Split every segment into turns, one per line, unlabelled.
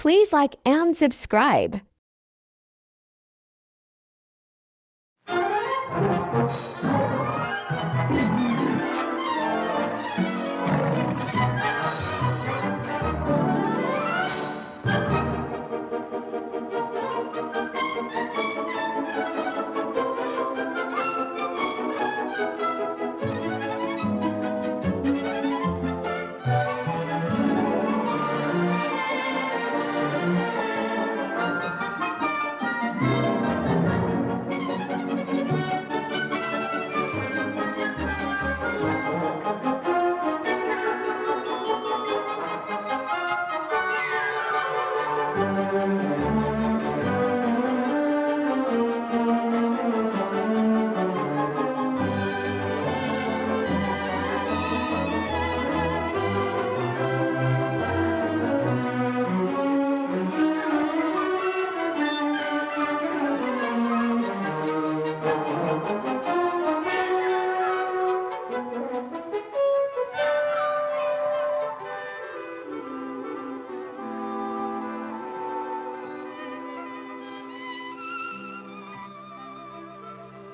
please like and subscribe.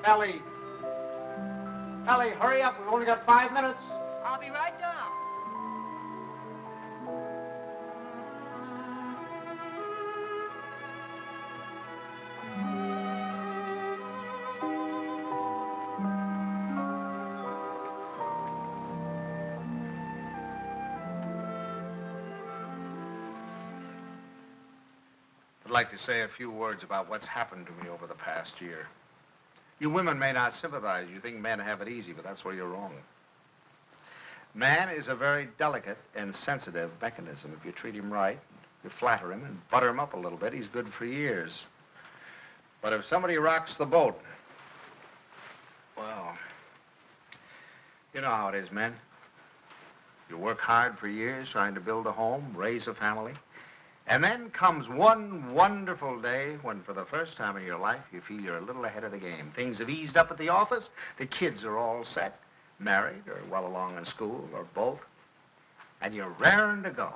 Ellie! Ellie, hurry up. We've only got 5 minutes.
I'll be right down.
I'd like to say a few words about what's happened to me over the past year. You women may not sympathize. You think men have it easy, but that's where you're wrong. Man is a very delicate and sensitive mechanism. If you treat him right, you flatter him and butter him up a little bit, he's good for years. But if somebody rocks the boat, well, you know how it is, men. You work hard for years trying to build a home, raise a family. And then comes one wonderful day when, for the first time in your life, you feel you're a little ahead of the game. Things have eased up at the office. The kids are all set, married or well along in school or both. And you're raring to go.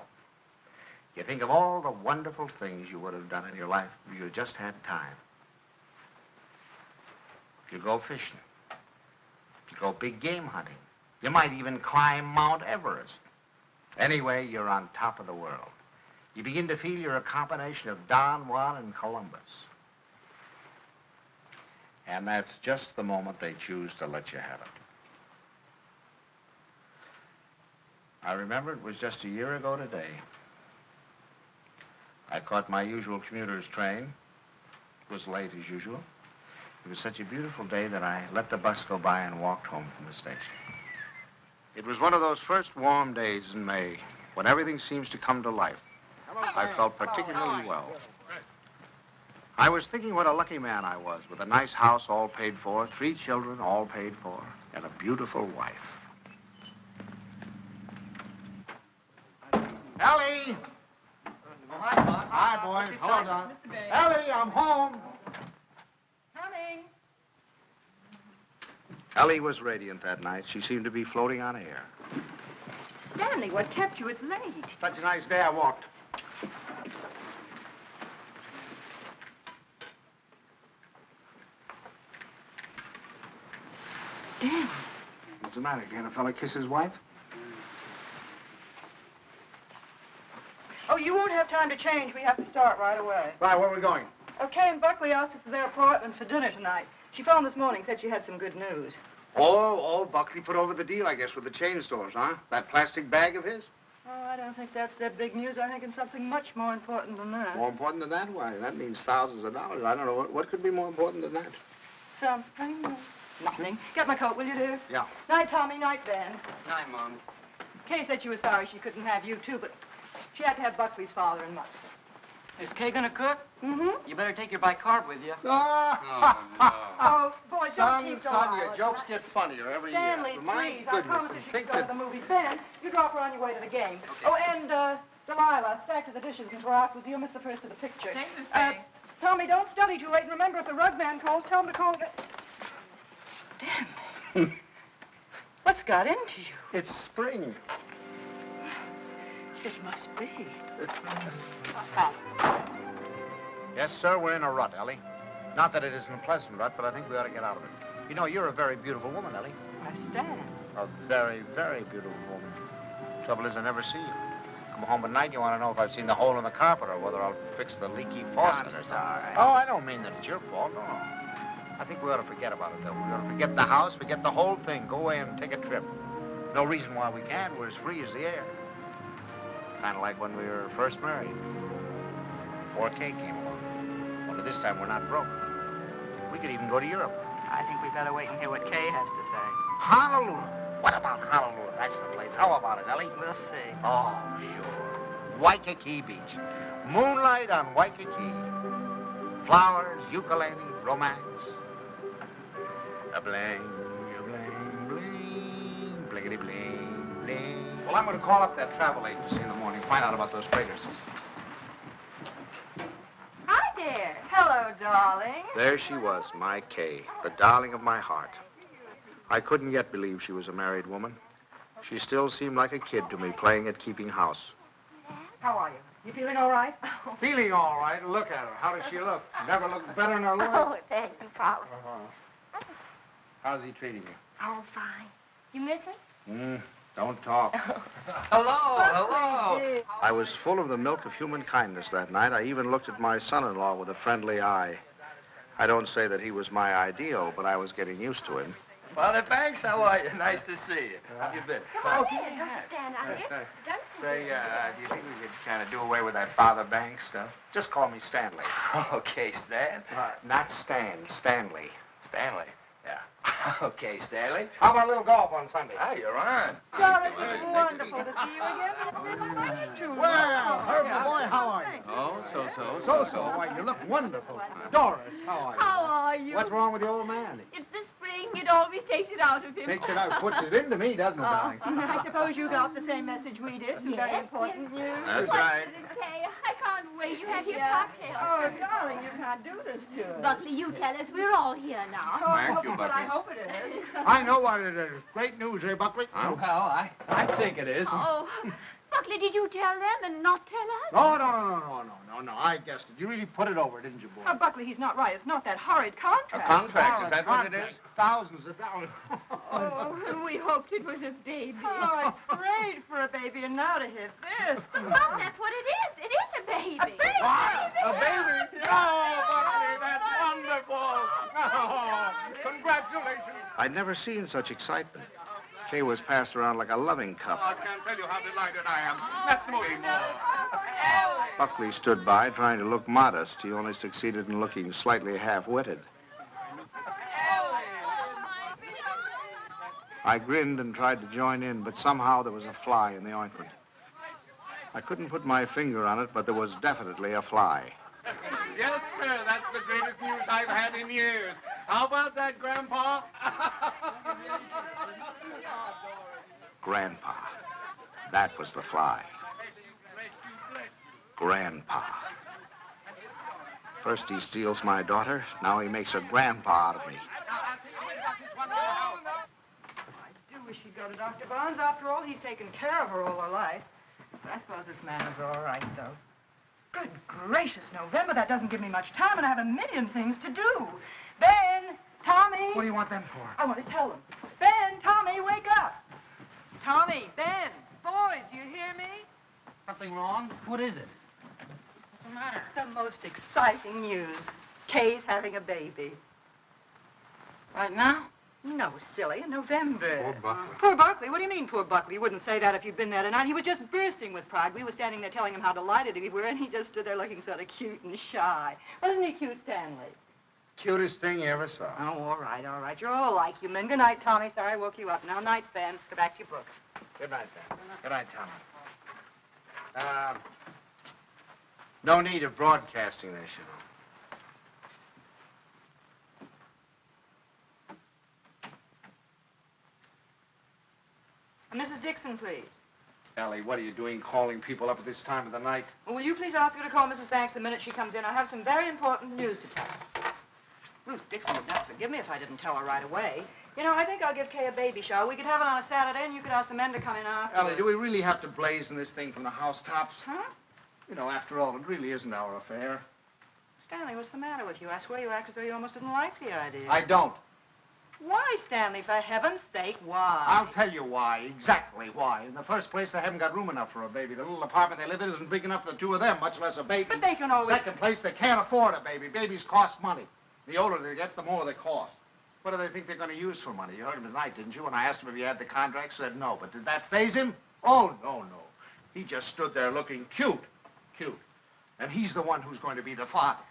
You think of all the wonderful things you would have done in your life if you just had time. You go fishing. You go big game hunting. You might even climb Mount Everest. Anyway, you're on top of the world. You begin to feel you're a combination of Don Juan and Columbus. And that's just the moment they choose to let you have it. I remember it was just a year ago today. I caught my usual commuter's train. It was late as usual. It was such a beautiful day that I let the bus go by and walked home from the station. It was one of those first warm days in May when everything seems to come to life. I felt particularly well. I was thinking what a lucky man I was, with a nice house all paid for, 3 children all paid for, and a beautiful wife. Ellie!
Oh, hi, Bob.
Hi, boy. Hello, Don. Ellie, I'm home.
Coming.
Ellie was radiant that night. She seemed to be floating on air.
Stanley, what kept you? It's late.
Such a nice day I walked.
Stanley.
What's the matter? Can't a fella kiss his wife?
Oh, you won't have time to change. We have to start right away.
Right, where are we going?
Okay, and Buckley asked us to their apartment for dinner tonight. She phoned this morning, said she had some good news.
Oh, Buckley put over the deal, I guess, with the chain stores, huh? That plastic bag of his?
Oh, I don't think that's their big news. I think it's something much more important than that.
More important than that? Why, that means thousands of dollars. I don't know. What could be more important than that?
Something? Nothing. Get my coat, will you, dear?
Yeah.
Night, Tommy. Night, Ben.
Night, Mom.
Kay said she was sorry she couldn't have you, too, but she had to have Buckley's father and mother.
Is Kay gonna cook?
Mm-hmm.
You better take your bicarb with you.
Oh, boy, don't keep so
son, your
loud.
jokes get funnier every
Stanley,
year. My
please, I
goodness,
promised her
and
she
think
could go to
that...
the movies. Ben, you drop her on your way to the game.
Okay.
Oh, and, Delilah, stack to the dishes and we're out with you. You'll miss the first of the picture.
Thanks, Miss Banks.
Tommy, don't study too late, and remember, if the rug man calls, tell him to call again. Stanley. What's got into you?
It's spring.
It must be.
Yes, sir, we're in a rut, Ellie. Not that it isn't a pleasant rut, but I think we ought to get out of it. You know, you're a very beautiful woman, Ellie.
I stand.
A very, very beautiful woman. Trouble is, I never see you. Come home at night, you want to know if I've seen the hole in the carpet or whether I'll fix the leaky faucet or something.
Sorry.
Oh, I don't mean that it's your fault, no. I think we ought to forget about it, though. We ought to forget the house, forget the whole thing. Go away and take a trip. No reason why we can't. We're as free as the air. Kind of like when we were first married. Before Kay came along. Only this time we're not broke. We could even go to Europe.
I think we better wait and hear what Kay has to say.
Honolulu. What about Honolulu? That's the place. How about it, Ellie?
We'll see.
Oh, sure. Waikiki Beach. Moonlight on Waikiki. Flowers, ukulele, romance. A bling, bling, blinkety bling, bling. Well, I'm going to call up that travel agency in the morning, find out about those freighters.
Hi there. Hello, darling.
There she was, my Kay, the darling of my heart. I couldn't yet believe she was a married woman. She still seemed like a kid to me, playing at keeping house.
How are you? You feeling all right?
Feeling all right. Look at her. How does she look? Never looked better in her life.
Oh, thank you, Pop.
How's he treating you?
Oh, fine. You miss him?
Don't talk.
Hello.
I was full of the milk of human kindness that night. I even looked at my son-in-law with a friendly eye. I don't say that he was my ideal, but I was getting used to him.
Father Banks, how are you? Nice to see you. How have you been?
Come on in. Don't stand out here.
Say, do you think we could kind of do away with that Father Banks stuff? Just call me Stanley.
Okay, Stan.
Not Stan, Stanley.
Stanley.
Yeah.
Okay, Stanley.
How about a little golf on Sunday?
Ah, you're on.
Doris, it's wonderful to see you again. Too
Well, Herbert, boy, how are you?
Oh, so.
So. Why, you look wonderful. Doris, how are you?
How are you?
What's wrong with the old man?
It's the spring. It always takes it out of him.
Takes it out, puts it into me, doesn't it, darling?
I suppose you got the same message we did. Some very
Yes,
important news.
That's
What
right.
is it, Kay? I can't wait. You have your
Yeah.
cocktail.
Oh, darling, you can't do this to us.
Buckley, you tell us. We're all here now.
Thank you,
But I
Bucky.
hope it is.
I know what it is. Great news, eh, Buckley?
Well, I think it is.
Oh, Buckley, did you tell them and not tell us?
No. I guessed it. You really put it over, didn't you, boy?
Oh, Buckley, he's not right. It's not that horrid contract.
Contract, is that what it is?
Thousands of dollars.
Oh, we hoped it was a baby.
Oh, I prayed for a baby, and now to hit this.
Mom, that's what it is. It is a baby.
A baby?
A baby? Oh, Buckley, that's wonderful. Oh, congratulations.
I'd never seen such excitement. Kay was passed around like a loving cup.
I can't tell you how delighted I am. Let's move more.
Buckley stood by, trying to look modest. He only succeeded in looking slightly half-witted. I grinned and tried to join in, but somehow there was a fly in the ointment. I couldn't put my finger on it, but there was definitely a fly.
Yes, sir. That's the greatest news I've had in years. How about that, Grandpa?
Grandpa. That was the fly. Grandpa. First he steals my daughter, now he makes a grandpa out of me.
I do wish he'd go to Dr. Barnes. After all, he's taken care of her all her life. But I suppose this man is all right, though. Good gracious, November, that doesn't give me much time, and I have a million things to do. Ben, Tommy.
What do you want them for?
I want to tell them. Ben, Tommy, wake up. Tommy, Ben, boys, do you hear me?
Something wrong? What is it? What's the matter?
The most exciting news. Kay's having a baby.
Right now?
No, silly, in November.
Poor Buckley.
Poor Buckley? What do you mean, poor Buckley? You wouldn't say that if you'd been there tonight. He was just bursting with pride. We were standing there telling him how delighted we were, and he just stood there looking sort of cute and shy. Wasn't he cute, Stanley?
Cutest thing you ever saw.
Oh, all right, all right. You're all like you men. Good night, Tommy. Sorry I woke you up. Now, night, Ben. Go back to your book.
Good night, Ben. Good night, Tommy. No need of broadcasting this, you know.
Mrs. Dixon, please.
Ellie, what are you doing calling people up at this time of the night?
Well, will you please ask her to call Mrs. Banks the minute she comes in? I have some very important news to tell her. Ruth Dixon would not forgive me if I didn't tell her right away. You know, I think I'll give Kay a baby shower. We could have it on a Saturday, and you could ask the men to come in after.
Ellie, do we really have to blazon this thing from the housetops?
Huh?
You know, after all, it really isn't our affair.
Stanley, what's the matter with you? I swear you act as though you almost didn't like the idea.
I don't.
Why, Stanley? For heaven's sake, why?
I'll tell you why, exactly why. In the first place, they haven't got room enough for a baby. The little apartment they live in isn't big enough for the two of them, much less a baby.
But they can always...
Second place, they can't afford a baby. Babies cost money. The older they get, the more they cost. What do they think they're going to use for money? You heard him tonight, didn't you? When I asked him if he had the contract, said no. But did that faze him? Oh, no. He just stood there looking cute. And he's the one who's going to be the father.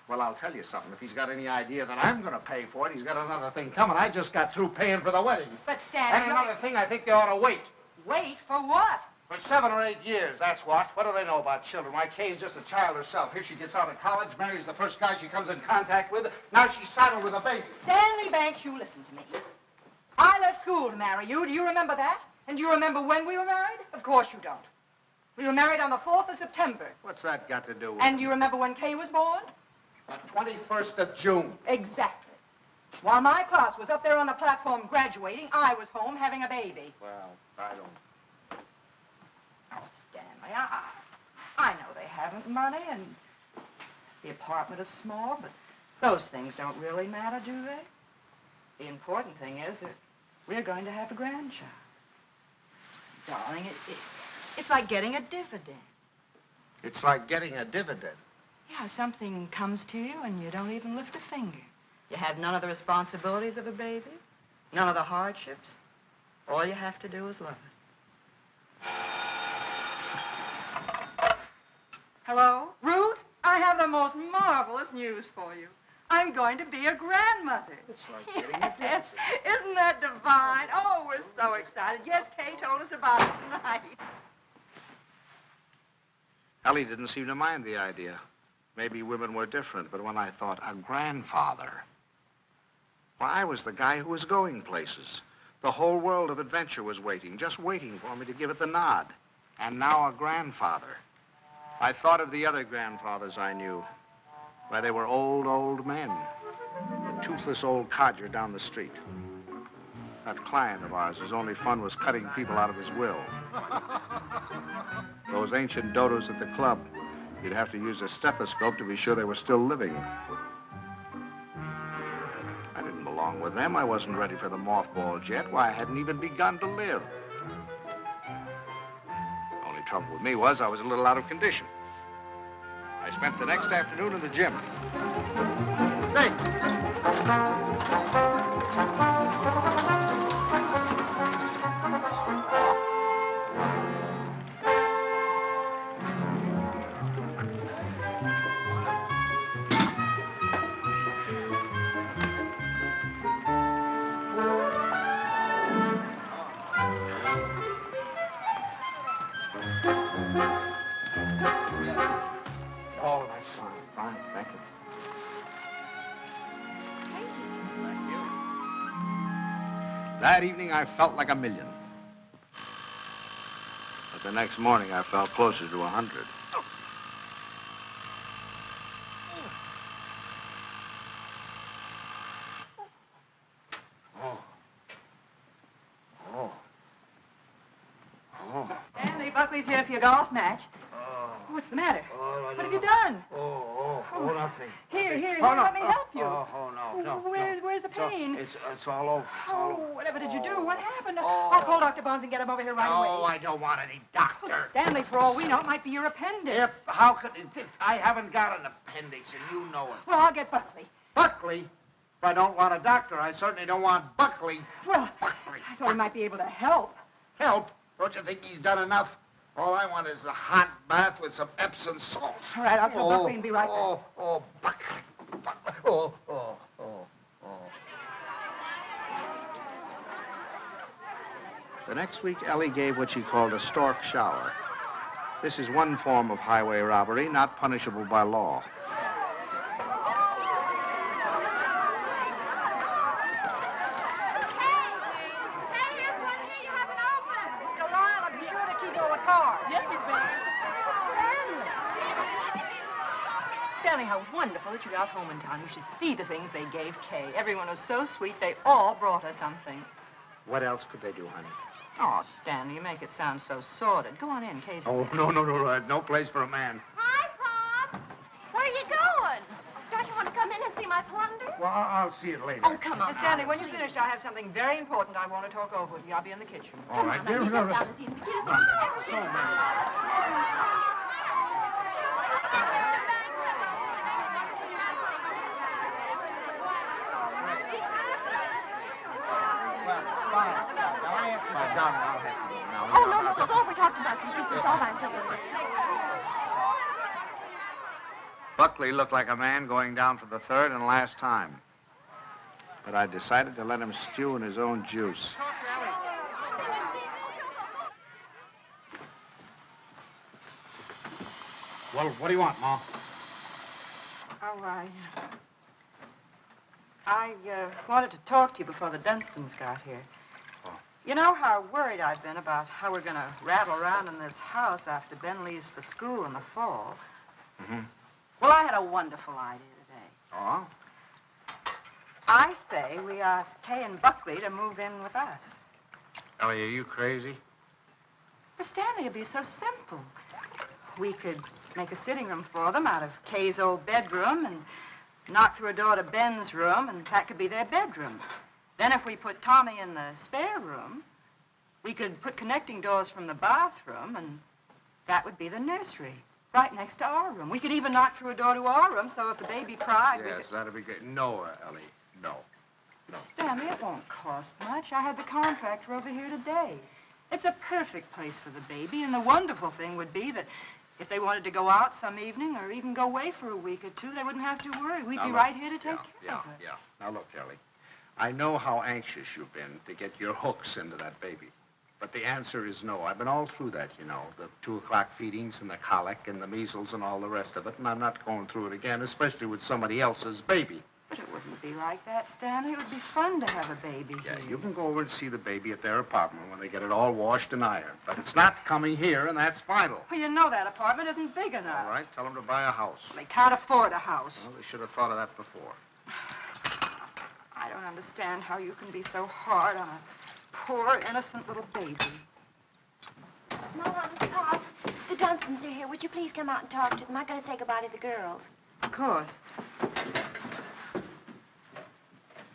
Well, I'll tell you something. If he's got any idea that I'm going to pay for it, he's got another thing coming. I just got through paying for the wedding.
But, Stanley...
And another thing, I think they ought to wait.
Wait for what?
For 7 or 8 years, that's what. What do they know about children? Why, Kay's just a child herself. Here she gets out of college, marries the first guy she comes in contact with. Now she's saddled with a baby.
Stanley Banks, you listen to me. I left school to marry you. Do you remember that? And do you remember when we were married? Of course you don't. We were married on the 4th of September.
What's that got to do with
And do you remember when Kay was born?
The 21st of June.
Exactly. While my class was up there on the platform graduating, I was home having a baby.
Well, I don't...
Oh, Stanley, I know they haven't money and the apartment is small, but those things don't really matter, do they? The important thing is that we're going to have a grandchild. Darling, it's like getting a dividend.
It's like getting a dividend.
Yeah, something comes to you and you don't even lift a finger. You have none of the responsibilities of a baby, none of the hardships. All you have to do is love it. Hello? Ruth, I have the most marvelous news for you. I'm going to be a grandmother.
It's like getting a dividend.
Yes. Isn't that divine? Oh, we're so excited. Yes, Kay told us about it tonight.
Ellie didn't seem to mind the idea. Maybe women were different, but when I thought a grandfather, well, I was the guy who was going places. The whole world of adventure was waiting, just waiting for me to give it the nod. And now a grandfather. I thought of the other grandfathers I knew. Why, they were old men. A toothless old codger down the street. That client of ours, whose only fun was cutting people out of his will. Those ancient dodos at the club. You'd have to use a stethoscope to be sure they were still living. I didn't belong with them. I wasn't ready for the mothballs yet. Why, I hadn't even begun to live. Only trouble with me was I was a little out of condition. I spent the next afternoon in the gym. Hey! That evening, I felt like $1 million. But the next morning, I felt closer to 100.
Stanley, Buckley's here for your golf match. What's the matter? What have you done?
Nothing.
Here,
Oh, no.
let me help you.
No.
Where's the pain?
It's all over. It's all over.
Whatever did you do? What happened? I'll call Dr. Bones and get him over here right away.
No, I don't want any doctor.
Oh, Stanley, for all we know, it might be your appendix.
How could it? I haven't got an appendix, and you know it.
Well, I'll get Buckley.
Buckley? If I don't want a doctor, I certainly don't want Buckley.
Well,
Buckley.
I thought he might be able to help.
Help? Don't you think he's done enough? All I want is a hot bath with some Epsom salt.
All right, I'll tell Buckley and be right back.
Buckley. The next week, Ellie gave what she called a stork shower. This is one form of highway robbery not punishable by law.
Stanley, how wonderful that you got home in time. You should see the things they gave Kay. Everyone was so sweet, they all brought her something.
What else could they do, honey?
Oh, Stanley, you make it sound so sordid. Go on in, Kay's
Oh, no. There's no place for a man.
Hi, Pops. Where you going? my plunder?
Well, I'll see it later.
Oh, come on.
Miss Stanley, when you're finished, I have something very important I want to talk over with you. I'll be in the kitchen.
All right.
Come on,
Here we
now,
go.
you just down and see the Oh, no, go over. Talk to Bucky. This is all right.
Buckley looked like a man going down for the third and last time. But I decided to let him stew in his own juice. Well, what do you want, Ma?
Oh, I wanted to talk to you before the Dunstons got here.
Oh.
You know how worried I've been about how we're going to rattle around in this house after Ben leaves for school in the fall.
Mm-hmm.
Well, I had a wonderful idea today.
Oh?
I say we ask Kay and Buckley to move in with us.
Ellie, are you crazy?
But Stanley, it'd be so simple. We could make a sitting room for them out of Kay's old bedroom and knock through a door to Ben's room, and that could be their bedroom. Then if we put Tommy in the spare room, we could put connecting doors from the bathroom, and that would be the nursery, right next to our room. We could even knock through a door to our room, so if the baby cried, we
Yes,
could...
that'd be great. No, Ellie, no. No.
Stanley, it won't cost much. I had the contractor over here today. It's a perfect place for the baby, and the wonderful thing would be that if they wanted to go out some evening or even go away for a week or two, they wouldn't have to worry. We'd be right here to take care of it.
Yeah. Now, look, Ellie, I know how anxious you've been to get your hooks into that baby. But the answer is no. I've been all through that, you know, the 2 o'clock feedings and the colic and the measles and all the rest of it, and I'm not going through it again, especially with somebody else's baby.
But it wouldn't be like that, Stanley. It would be fun to have a baby
Yeah,
here.
you can go over and see the baby at their apartment when they get it all washed and ironed. But it's not coming here, and that's final.
Well, you know that apartment isn't big enough.
All right, tell them to buy a house.
They can't afford a house.
Well, they should have thought of that before.
I don't understand how you can be so hard on a poor, innocent little baby.
Mom, Pops, the Dunstons are here. Would you please come out and talk to them? I've got to say goodbye to the girls.
Of course.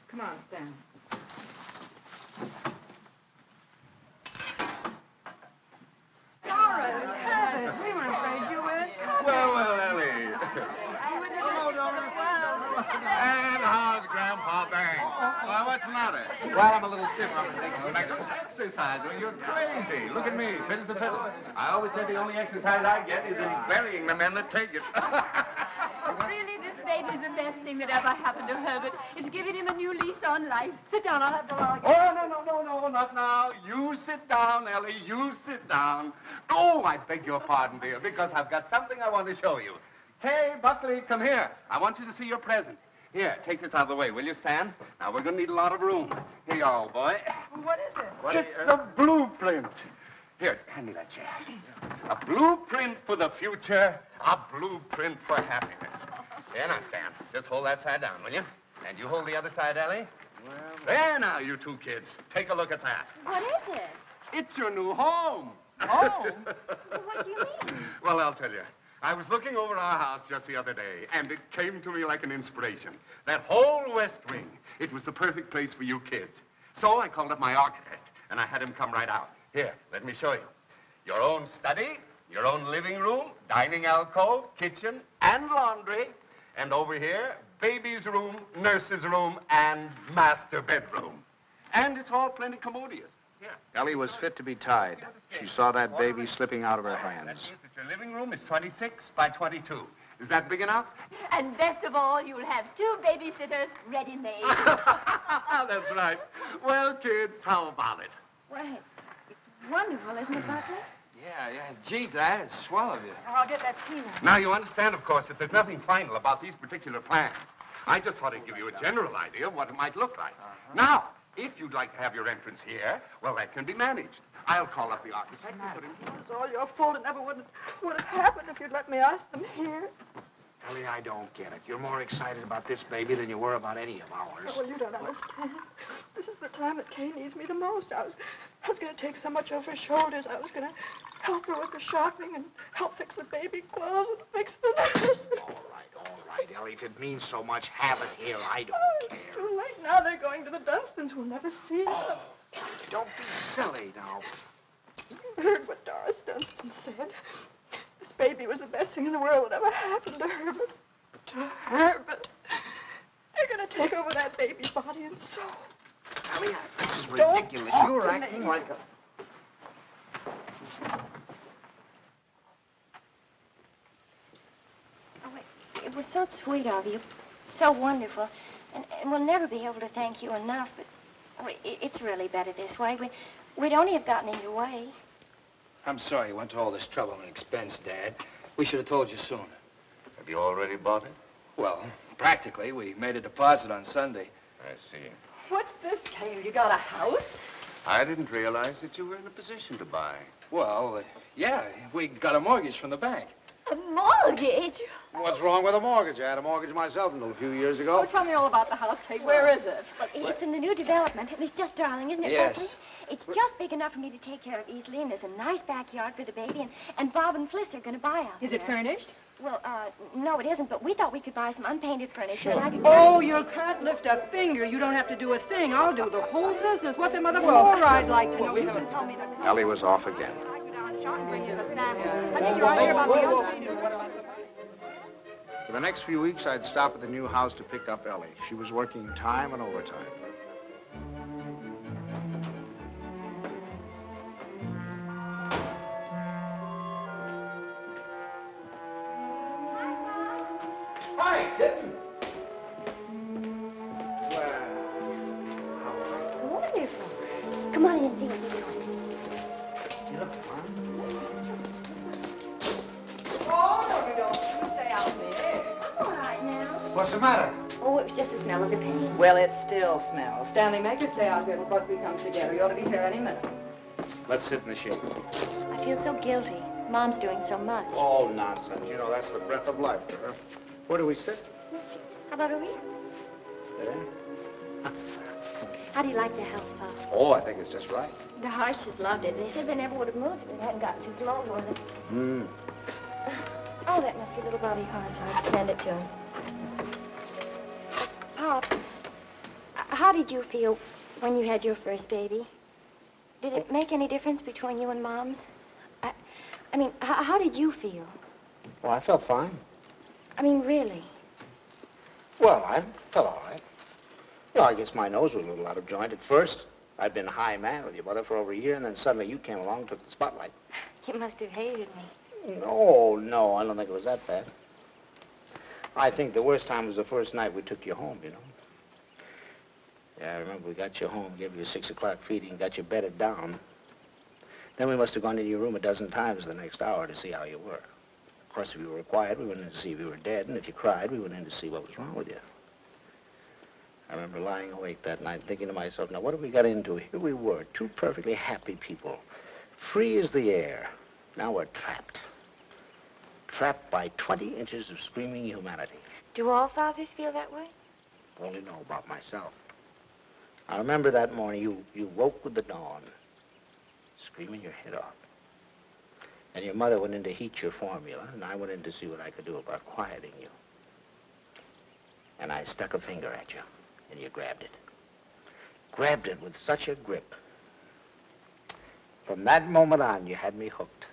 Come on, Stan. Laura, heavens, we were afraid you were in trouble.
Well, Ellie. And how's Grandpa Banks? Well, what's the matter?
Well, I'm a little stiff. I'm taking
Some exercise. Well, you're crazy. Look at me, fit as a fiddle. I always said the only exercise I get is in burying the men that take it.
Really, this baby's the best thing that ever happened to Herbert. It's giving him a new lease on life. Sit down, I'll have the log.
Oh, no, not now. You sit down, Ellie. You sit down. Oh, I beg your pardon, dear, because I've got something I want to show you. Hey, Buckley, come here. I want you to see your present. Here, take this out of the way, will you, Stan? Now, we're going to need a lot of room. Here you are, old boy.
What is it?
It's a blueprint. Here, hand me that chair. A blueprint for the future, a blueprint for happiness. Here now, Stan. Just hold that side down, will you? And you hold the other side, Ellie. Well, there now, you 2 kids. Take a look at that.
What is it?
It's your new home.
Home?
What do you mean?
Well, I'll tell you. I was looking over our house just the other day, and it came to me like an inspiration. That whole west wing, it was the perfect place for you kids. So I called up my architect, and I had him come right out. Here, let me show you. Your own study, your own living room, dining alcove, kitchen, and laundry. And over here, baby's room, nurse's room, and master bedroom. And it's all plenty commodious. Here.
Ellie was fit to be tied. She saw that baby slipping out of her hands.
That means that your living room is 26 by 22. Is that big enough?
And best of all, you'll have 2 babysitters ready-made.
That's right. Well, kids, how about it?
Well, it's wonderful, isn't it, Buckley?
Yeah. Gee, Dad, it's swell of you.
I'll get that tea now.
Now, you understand, of course, that there's nothing final about these particular plans. I just thought I'd give you a general idea of what it might look like. Now, if you'd like to have your entrance here, well, that can be managed. I'll call up the architect and put him...
It's all your fault. It never would have happened if you'd let me ask them here.
Ellie, I don't get it. You're more excited about this baby than you were about any of ours.
Well, you don't understand. This is the time that Kay needs me the most. I was going to take so much off her shoulders. I was going to help her with the shopping and help fix the baby clothes and fix the necklace.
All right, Ellie. If it means so much, have it here. I don't
It's
care.
too late now. They're going to the Dunstons. We'll never see them.
Don't be silly now.
You heard what Doris Dunstan said. This baby was the best thing in the world that ever happened to Herbert. To Herbert. They're going to take over that baby's body and soul.
Ellie, this is
Don't
ridiculous.
talk
You're
to
acting
me.
like a...
Oh, it was so sweet of you. So wonderful. And we'll never be able to thank you enough, but it's really better this way. We'd only have gotten in your way.
I'm sorry you went to all this trouble and expense, Dad. We should have told you sooner.
Have you already bought it?
Well, practically. We made a deposit on Sunday.
I see.
What's this, Cale? You got a house?
I didn't realize that you were in a position to buy.
Well, yeah, we got a mortgage from the bank.
A mortgage?
What's wrong with a mortgage? I had a mortgage myself until a few years ago.
Oh, tell me all about the house, Kate. Where is it?
Well, it's in the new development, and it's just darling, isn't it,
Yes.
Leslie? It's just big enough for me to take care of easily, and there's a nice backyard for the baby, and Bob and Fliss are going to buy out
Is
there.
it furnished?
Well, no, it isn't, but we thought we could buy some unpainted furniture, and I could...
Oh, you can't lift a finger. You don't have to do a thing. I'll do the whole business. What's it, Mother? More I'd like to know. You can tell me to come.
Ellie was off again.
I go down and shop and bring you the samples. I think you're right here about the unpainted.
For the next few weeks, I'd stop at the new house to pick up Ellie. She was working time and overtime. Hi, kitten.
Wonderful. Come on in and see what we're doing.
You look fine.
Oh, no, you don't. You stay out there.
I'm all right now.
What's the matter?
Oh, it was just the smell of the paint.
Well, it still smells. Stanley, make her stay out here till Buckley comes together. You ought to be here any minute.
Let's sit in the shade.
I feel so guilty. Mom's doing so much.
Oh, nonsense. You know, that's the breath of life for her. Where do we sit?
How about over here?
There.
How do you like the house, Pop?
Oh, I think it's just right.
The Harsh just loved it. They said they never would have moved if it hadn't gotten too small for them.
Hmm.
Oh, that must be little Bobby Hart's. I'll send it to him. Pops, how did you feel when you had your first baby? Did it make any difference between you and Mom's? I mean, how did you feel?
Well, I felt fine.
I mean, really?
Well, I felt all right. Well, I guess my nose was a little out of joint at first. I'd been high man with your mother for over a year, and then suddenly you came along and took the spotlight.
You must have hated me.
No, I don't think it was that bad. I think the worst time was the first night we took you home, you know. Yeah, I remember we got you home, gave you a 6 o'clock feeding, got you bedded down. Then we must have gone into your room a dozen times the next hour to see how you were. Of course, if you were quiet, we went in to see if you were dead, and if you cried, we went in to see what was wrong with you. I remember lying awake that night thinking to myself, now what have we got into? Here we were, two perfectly happy people, free as the air. Now we're trapped. Trapped by 20 inches of screaming humanity.
Do all fathers feel that way?
Only know about myself. I remember that morning you woke with the dawn, screaming your head off. And your mother went in to heat your formula, and I went in to see what I could do about quieting you. And I stuck a finger at you, and you grabbed it. Grabbed it with such a grip. From that moment on, you had me hooked.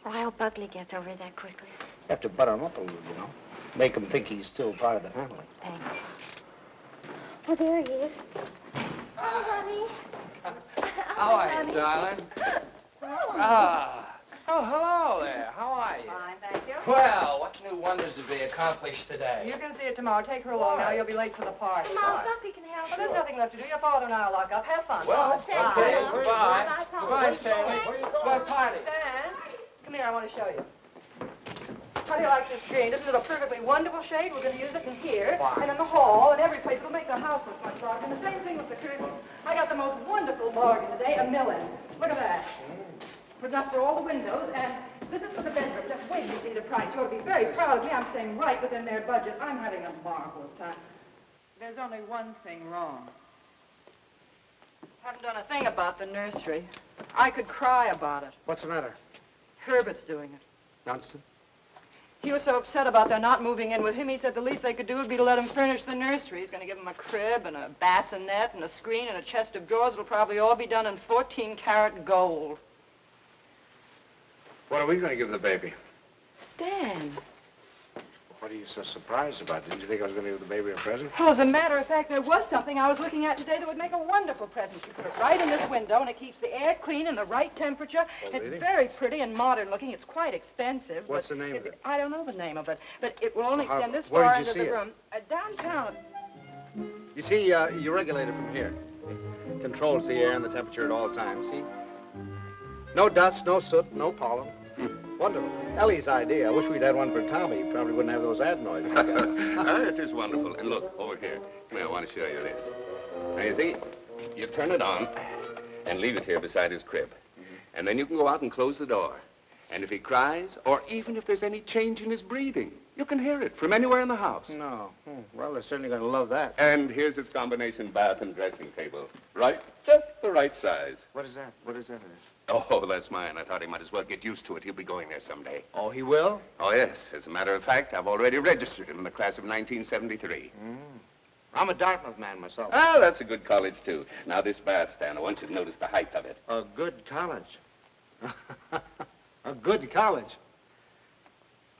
Oh, I hope Buckley gets over it that quickly.
You have to butter him up a little, you know. Make him think he's still part of the family.
Thanks. Oh, there he is. Hi, honey.
How are you, darling? Oh, hello there. How are you?
Fine, thank you.
Well, what new wonders to be accomplished today?
You can see it tomorrow. Take her along now. You'll be late for the party.
Mom, Buckley can help
Well, there's nothing left to do. Your father and I will lock up. Have fun.
Well,
Thank
okay,
you, Mom.
goodbye.
Bye, Pop.
Goodbye, Stanley. What party?
Stan, come here. I want to show you. How do you like this green? Isn't it a perfectly wonderful shade? We're going to use it in here, and in the hall, and every place. It'll make the house look much larger. And the same thing with the curtains. I got the most wonderful bargain today, a million. Look at that. Put enough for all the windows, and this is for the bedroom. Just wait to see the price. You ought to be very proud of me. I'm staying right within their budget. I'm having a marvelous time. There's only one thing wrong. Haven't done a thing about the nursery. I could cry about it.
What's the matter?
Herbert's doing it.
Dunstan?
He was so upset about their not moving in with him, he said the least they could do would be to let him furnish the nursery. He's going to give him a crib and a bassinet and a screen and a chest of drawers. It'll probably all be done in 14-karat gold.
What are we going to give the baby?
Stan.
What are you so surprised about? Didn't you think I was going to give the baby a present?
Well, as a matter of fact, there was something I was looking at today that would make a wonderful present. You put it right in this window, and it keeps the air clean and the right temperature.
Oh,
it's
really?
very pretty and modern looking. It's quite expensive.
What's the name of it?
I don't know the name of it, but it will only
Well,
extend this
where
far
did you
into
see
the
it?
room. Downtown.
You see, you regulate it from here. It controls the air and the temperature at all times, see? No dust, no soot, no pollen. Wonderful. Ellie's idea. I wish we'd had one for Tommy. He probably wouldn't have those adenoids.
It is wonderful. And look, over here. Come here, I want to show you this. Now, you see, you turn it on and leave it here beside his crib. And then you can go out and close the door. And if he cries, or even if there's any change in his breathing, you can hear it from anywhere in the house.
No. Well, they're certainly going to love that.
And here's his combination bath and dressing table. Right? Just the right size.
What is that? What is that?
Oh, that's mine. I thought he might as well get used to it. He'll be going there someday.
Oh, he will?
Oh, yes. As a matter of fact, I've already registered him in the class of 1973.
I'm a Dartmouth man myself.
Ah, that's a good college, too. Now, this bath stand, I want you to notice the height of it.
A good college. A good college.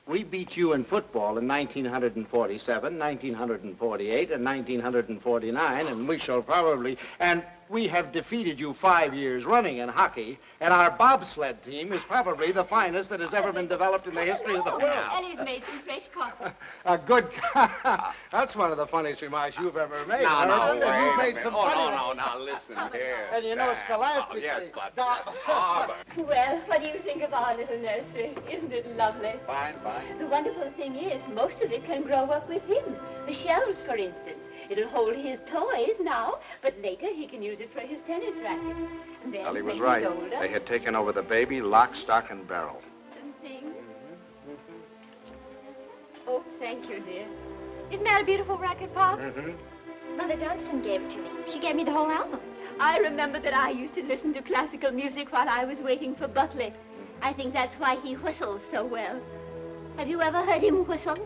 We beat you in football in 1947, 1948, and 1949, and we shall probably... And we have defeated you 5 years running in hockey, and our bobsled team is probably the finest that has ever been developed in the history of the world.
Ellie's made some fresh coffee.
A good... That's one of the funniest remarks you've ever made.
No,
Ernest.
wait
You've
a
made
minute.
some
Oh,
funny
no, now listen here.
And you know, scholastically...
Oh, yes, but...
Well, what do you think of our little nursery? Isn't it lovely?
Fine, fine.
The wonderful thing is, most of it can grow up with him. The shelves, for instance. It'll hold his toys now, but later he can use it for his tennis rackets. And then,
Ellie was
when
right.
he's older,
They had taken over the baby, lock, stock, and barrel.
and things. Oh, thank you, dear. Isn't that a beautiful racket, Pops?
Mother Dunstan gave it to me. She gave me the whole album.
I remember that I used to listen to classical music while I was waiting for Buckley. I think that's why he whistles so well. Have you ever heard him whistle?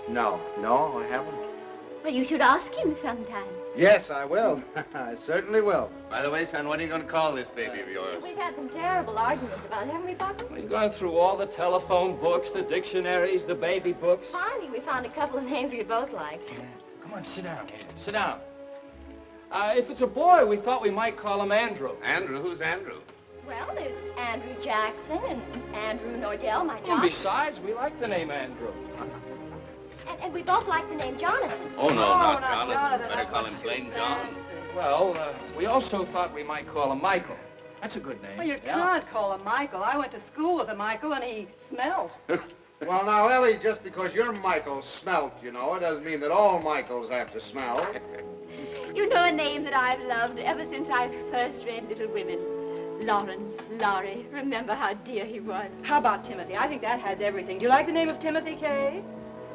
No, I haven't.
Well, you should ask him sometime.
Yes, I will. I certainly will.
By the way, son, what are you going to call this baby of yours?
We've had some terrible arguments about it, haven't we, Papa?
We've gone through all the telephone books, the dictionaries, the baby books.
Finally, we found a couple of names we both liked.
Come on, sit down here. Sit down. If it's a boy, we thought we might call him Andrew.
Andrew? Who's Andrew?
Well, there's Andrew Jackson and Andrew Nordell, my
And
John.
besides, we like the name Andrew.
And we both like the name Jonathan.
Oh, no,
not
not
Jonathan.
Better
That's
call
much
him
too
plain John.
fancy.
Well, we also thought we might call him Michael. That's a good name.
Well, you can't call him Michael. I went to school with a Michael, and he smelled.
Well, now, Ellie, just because your Michael smelt, you know, it doesn't mean that all Michaels have to smell.
You know a name that I've loved ever since I first read Little Women. Lawrence, Laurie. Remember how dear he was.
How about Timothy? I think that has everything. Do you like the name of Timothy, Kay?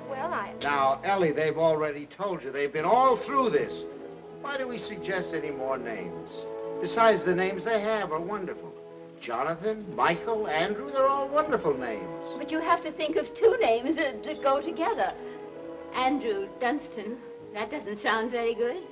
Well,
Now, Ellie, they've already told you. They've been all through this. Why do we suggest any more names? Besides, the names they have are wonderful. Jonathan, Michael, Andrew, they're all wonderful names.
But you have to think of two names that go together. Andrew Dunstan. That doesn't sound very good,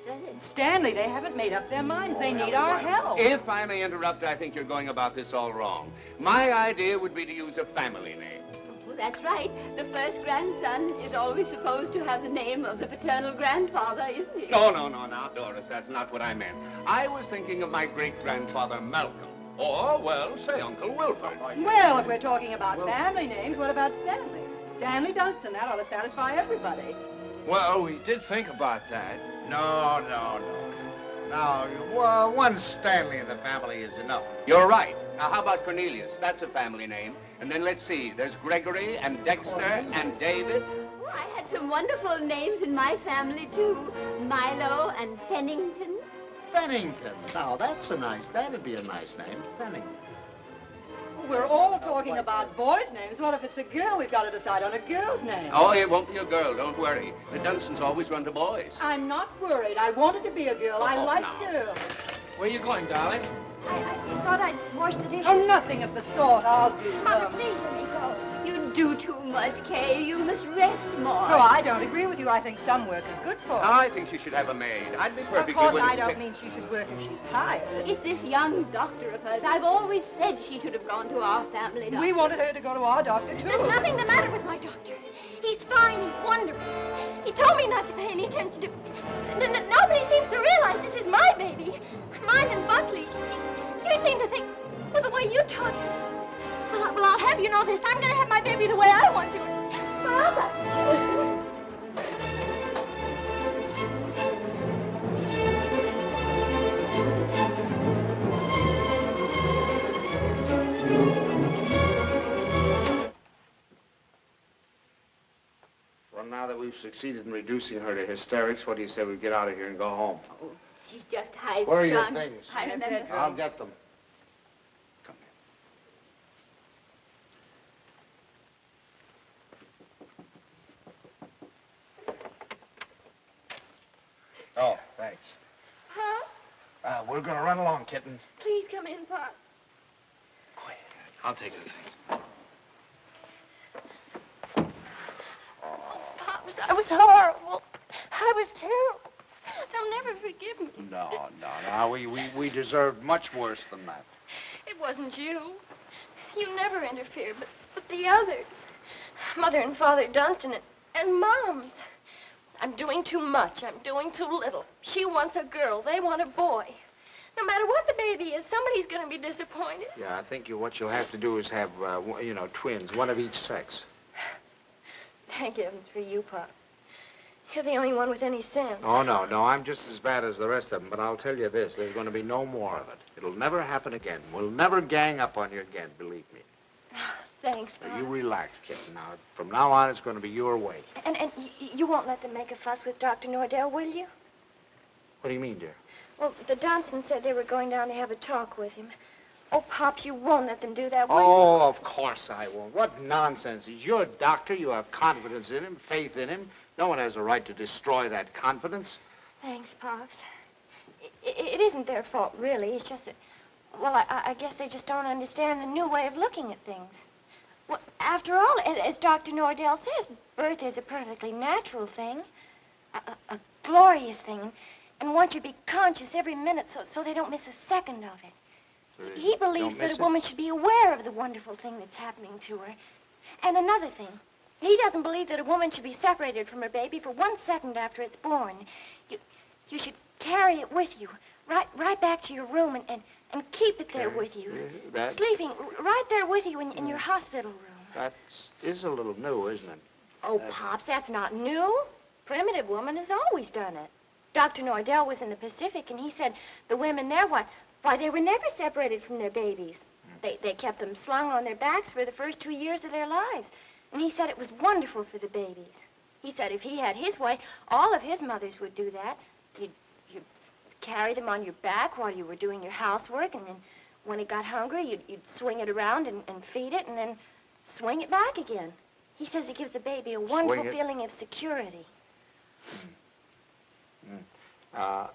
does it?
Stanley, they haven't made up their minds. They need our help.
If I may interrupt, I think you're going about this all wrong. My idea would be to use a family name.
Oh, that's right. The first grandson is always supposed to have the name of the paternal grandfather, isn't he?
No, now, Doris, that's not what I meant. I was thinking of my great-grandfather Malcolm. Or, well, say Uncle Wilford.
Well, if we're talking about family names, what about Stanley? Stanley Dunstan. That ought to satisfy everybody.
Well, we did think about that.
No. Now, well, one Stanley in the family is enough.
You're right. Now, how about Cornelius? That's a family name. And then let's see. There's Gregory and Dexter and David.
Oh, I had some wonderful names in my family, too. Milo and Pennington.
Pennington. Now, that'd be a nice name, Pennington.
We're all talking about boys' names. What if it's a girl? We've got to decide on a girl's name.
Oh, it won't be a girl. Don't worry. The Dunstans always run to boys.
I'm not worried. I wanted to be a girl. I
Oh,
like
now.
girls.
Where you going, darling?
I thought I'd wash the dishes.
Oh, nothing of the sort. I'll do
Mother,
them.
please let me go. You do too much, Kay. You must rest more.
No, I don't agree with you. I think some work is good for her.
I think she should have a maid. I'd be
Of
perfectly
course,
willing
I
to
don't
take...
mean she should work if she's tired.
It's this young doctor of hers. I've always said she should have gone to our family doctor.
We wanted her to go to our doctor, too.
There's nothing the matter with my doctor. He's fine. He's wonderful. He told me not to pay any attention to... Nobody seems to realize this is my baby. Mine and Buckley's. You seem to think, well, the way you talk... Well, I'll have you know this. I'm going to have my baby the way I want to. Forever.
Well, now that we've succeeded in reducing her to hysterics, what do you say we get out of here and go home?
Oh, she's just high-strung.
Where are your things?
I remember.
I'll get them.
Come here.
Oh, thanks.
Pops,
We're going to run along, kitten.
please come in, Pops.
Quiet. I'll take the things.
Pops, I was horrible. I was terrible. They'll never forgive me.
No. We deserved much worse than that.
It wasn't you. You never interfered, but the others. Mother and Father Dunstan and Moms. I'm doing too much. I'm doing too little. She wants a girl. They want a boy. No matter what the baby is, somebody's going to be disappointed.
Yeah, I think what you'll have to do is have, twins, one of each sex.
Thank heavens for you, Pops. You're the only one with any sense.
Oh, no, I'm just as bad as the rest of them, but I'll tell you this, there's going to be no more of it. It'll never happen again. We'll never gang up on you again, believe me.
Thanks,
So
Pops.
you relax, kitten. Now, from now on, it's going to be your way.
And you won't let them make a fuss with Dr. Nordell, will you?
What do you mean, dear?
Well, the Dunstan said they were going down to have a talk with him. Oh, Pops, you won't let them do that, will you?
Oh, of course I won't. What nonsense. He's your doctor. You have confidence in him, faith in him. No one has a right to destroy that confidence.
Thanks, Pops. It isn't their fault, really. It's just that, well, I guess they just don't understand the new way of looking at things. Well, after all, as Dr. Nordell says, birth is a perfectly natural thing, a glorious thing, and one should be conscious every minute so they don't miss a second of it. He believes that a woman should be aware of the wonderful thing that's happening to her. And another thing, he doesn't believe that a woman should be separated from her baby for 1 second after it's born. You should carry it with you, right back to your room and keep it there with you. Sleeping right there with you in your hospital room.
That is a little new, isn't it?
Oh, Pops, that's not new. Primitive woman has always done it. Dr. Nordell was in the Pacific, and he said the women there, why, they were never separated from their babies. They kept them slung on their backs for the first 2 years of their lives. And he said it was wonderful for the babies. He said if he had his way, all of his mothers would do that. You'd carry them on your back while you were doing your housework, and then when it got hungry, you'd swing it around and feed it, and then swing it back again. He says it gives the baby a wonderful feeling of security.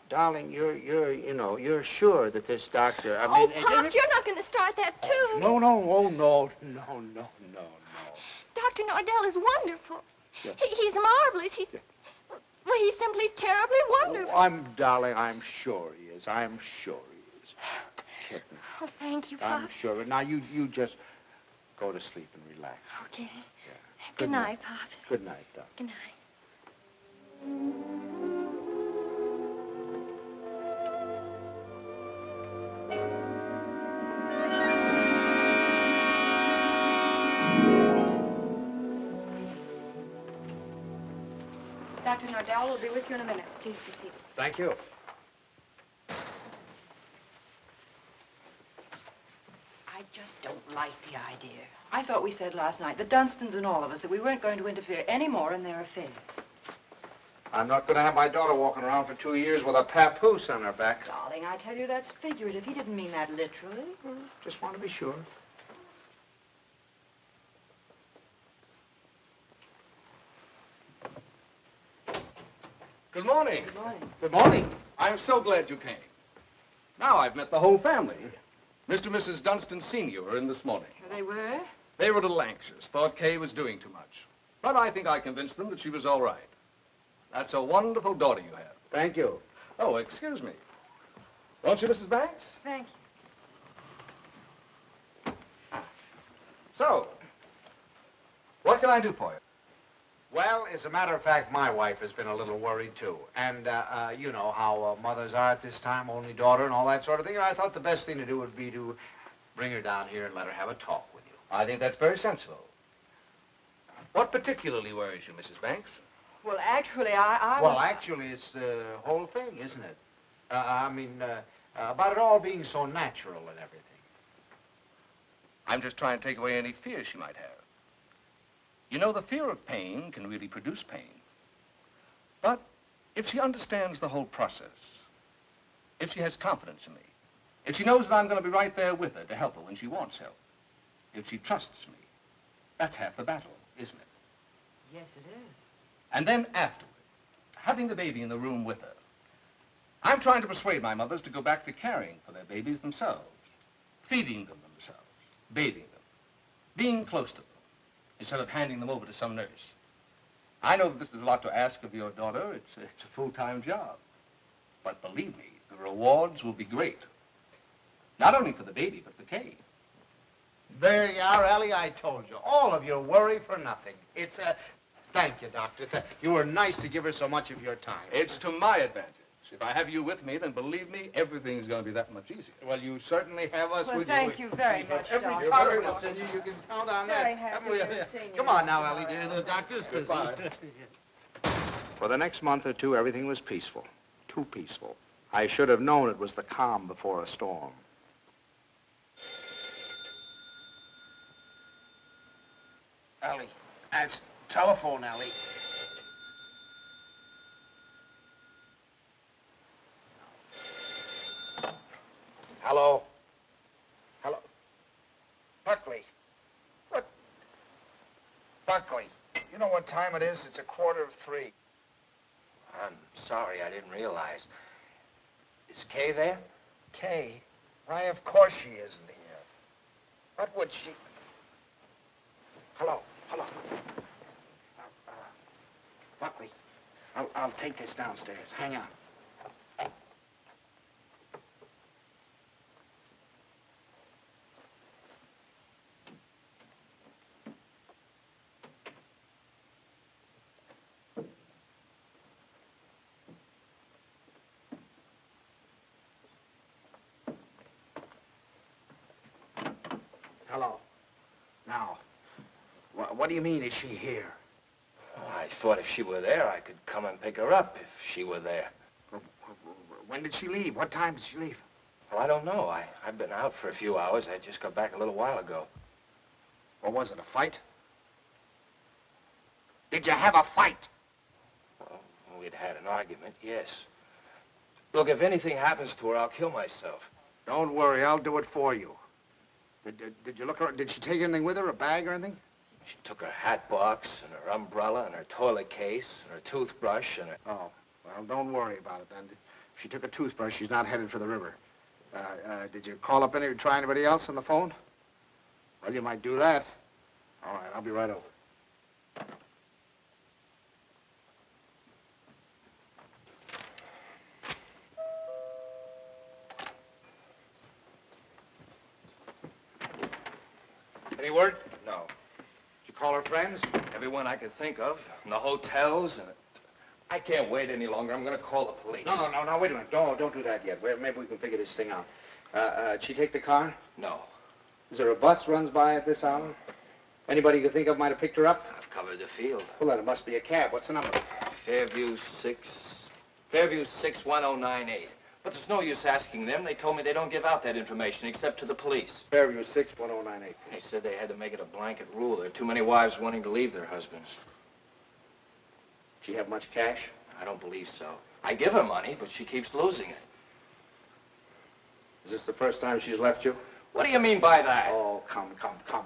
Darling, you're sure that this doctor,
Oh, Pops, you're not going to start that, too.
No.
Dr. Nordell is wonderful. Yeah. He's marvelous. He's simply terribly wonderful.
Darling, I'm sure he is. I'm sure he is. Kitten.
Oh, thank you, Pops.
I'm sure. Now, you just go to sleep and relax.
Okay.
Yeah.
Good night, Pops.
Good night, Doc.
Good night.
Dr. Nordell will be with you in a minute. Please be seated.
Thank you.
I just don't like the idea. I thought we said last night, the Dunstans and all of us, that we weren't going to interfere any more in their affairs.
I'm not going to have my daughter walking around for 2 years with a papoose on her back.
Darling, I tell you, that's figurative. He didn't mean that literally.
Just want to be sure.
Good morning.
Good morning.
Good morning.
I'm so glad you came. Now I've met the whole family. Mr. and Mrs. Dunstan Sr. are in this morning.
They were?
They were a little anxious, thought Kay was doing too much. But I think I convinced them that she was all right. That's a wonderful daughter you have.
Thank you.
Oh, excuse me. Don't you, Mrs. Banks?
Thank you.
So, what can I do for you?
Well, as a matter of fact, my wife has been a little worried, too. And, you know how mothers are at this time, only daughter and all that sort of thing. And I thought the best thing to do would be to bring her down here and let her have a talk with you.
I think that's very sensible. What particularly worries you, Mrs. Banks?
Well, actually, I
Well,
was...
actually, it's the whole thing, isn't it? About it all being so natural and everything.
I'm just trying to take away any fear she might have. You know, the fear of pain can really produce pain. But if she understands the whole process, if she has confidence in me, if she knows that I'm going to be right there with her to help her when she wants help, if she trusts me, that's half the battle, isn't it?
Yes, it is.
And then afterward, having the baby in the room with her, I'm trying to persuade my mothers to go back to caring for their babies themselves, feeding them themselves, bathing them, being close to them, instead of handing them over to some nurse. I know that this is a lot to ask of your daughter. It's a full-time job. But believe me, the rewards will be great. Not only for the baby, but for Kay.
There you are, Ellie. I told you. All of your worry for nothing. It's a... Thank you, Doctor. You were nice to give her so much of your time.
It's to my advantage. If I have you with me, then believe me, everything's going to be that much easier.
Well, you certainly have us
Well,
with
thank
you.
you very much,
Every
Doctor.
part of us, and you can count on
Very
that.
happy
Haven't we?
to have seen you.
Come on now, Ellie, dear. The doctor's busy. For the next month or two, everything was peaceful. Too peaceful. I should have known it was the calm before a storm. Ellie, that's telephone, Ellie. Hello? Hello? Buckley. What? Buckley, you know what time it is? It's 2:45. I'm sorry, I didn't realize. Is Kay there? Kay? Why, of course she isn't here. What would she... Hello, hello. Buckley, I'll take this downstairs. Hang on. Hello. Now, what do you mean, is she here?
Well, I thought if she were there, I could come and pick her up if she were there.
When did she leave? What time did she leave?
Well, I don't know. I've been out for a few hours. I just got back a little while ago.
Or was it a fight? Did you have a fight?
Well, we'd had an argument, yes. Look, if anything happens to her, I'll kill myself.
Don't worry, I'll do it for you. Did you look around? Did she take anything with her, a bag or anything?
She took her hat box and her umbrella and her toilet case and her toothbrush and her...
Oh, well, don't worry about it then. If she took a toothbrush, she's not headed for the river. Did you call up try anybody else on the phone? Well, you might do that. All right, I'll be right over.
Any word?
No. Did you call her friends?
Everyone I could think of, in the hotels, and... I can't wait any longer. I'm going to call the police.
No, wait a minute. Don't do that yet. Maybe we can figure this thing out. Did she take the car?
No.
Is there a bus runs by at this hour? Anybody you could think of might have picked her up?
I've covered the field.
Well, then it must be a cab. What's the number?
Fairview 61098. But there's no use asking them. They told me they don't give out that information except to the police.
Fairview 61098.
They said they had to make it a blanket rule. There are too many wives wanting to leave their husbands.
Did she have much cash?
I don't believe so. I give her money, but she keeps losing it.
Is this the first time she's left you?
What do you mean by that?
Oh, come,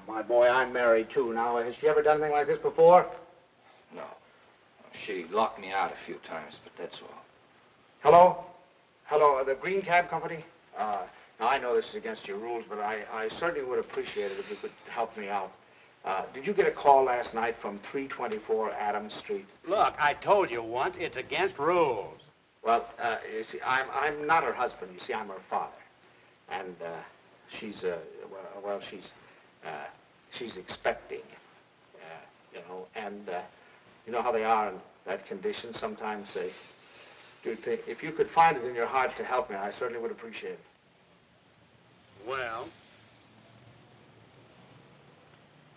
my boy. I'm married, too. Now, has she ever done anything like this before?
No. She locked me out a few times, but that's all.
Hello? Hello, the Green Cab Company? Now, I know this is against your rules, but I certainly would appreciate it if you could help me out. Did you get a call last night from 324 Adams Street?
Look, I told you once, it's against rules.
Well, you see, I'm not her husband. You see, I'm her father. And she's, she's expecting, you know, and you know how they are in that condition. Sometimes they do think, if you could find it in your heart to help me, I certainly would appreciate it.
Well,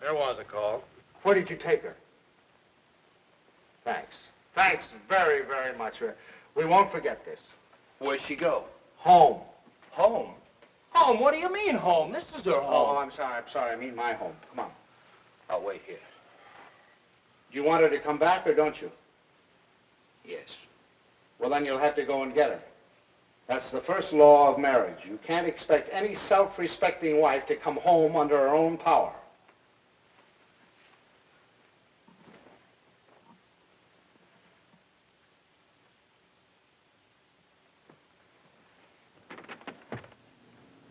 there was a call.
Where did you take her? Thanks. Thanks very, very much. We won't forget this.
Where'd she go?
Home.
Home? Home? What do you mean home? This is her home.
Oh, I'm sorry. I mean my home. Come on.
I'll wait here.
Do you want her to come back or don't you?
Yes.
Well, then you'll have to go and get her. That's the first law of marriage. You can't expect any self-respecting wife to come home under her own power.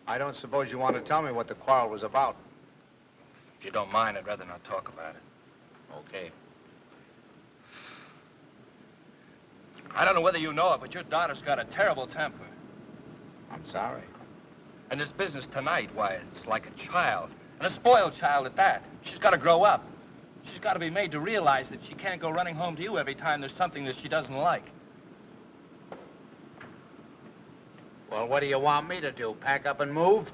I don't suppose you want to tell me what the quarrel was about.
If you don't mind, I'd rather not talk about it.
Okay.
I don't know whether you know it, but your daughter's got a terrible temper.
I'm sorry.
And this business tonight, why, it's like a child. And a spoiled child at that. She's got to grow up. She's got to be made to realize that she can't go running home to you every time there's something that she doesn't like.
Well, what do you want me to do? Pack up and move?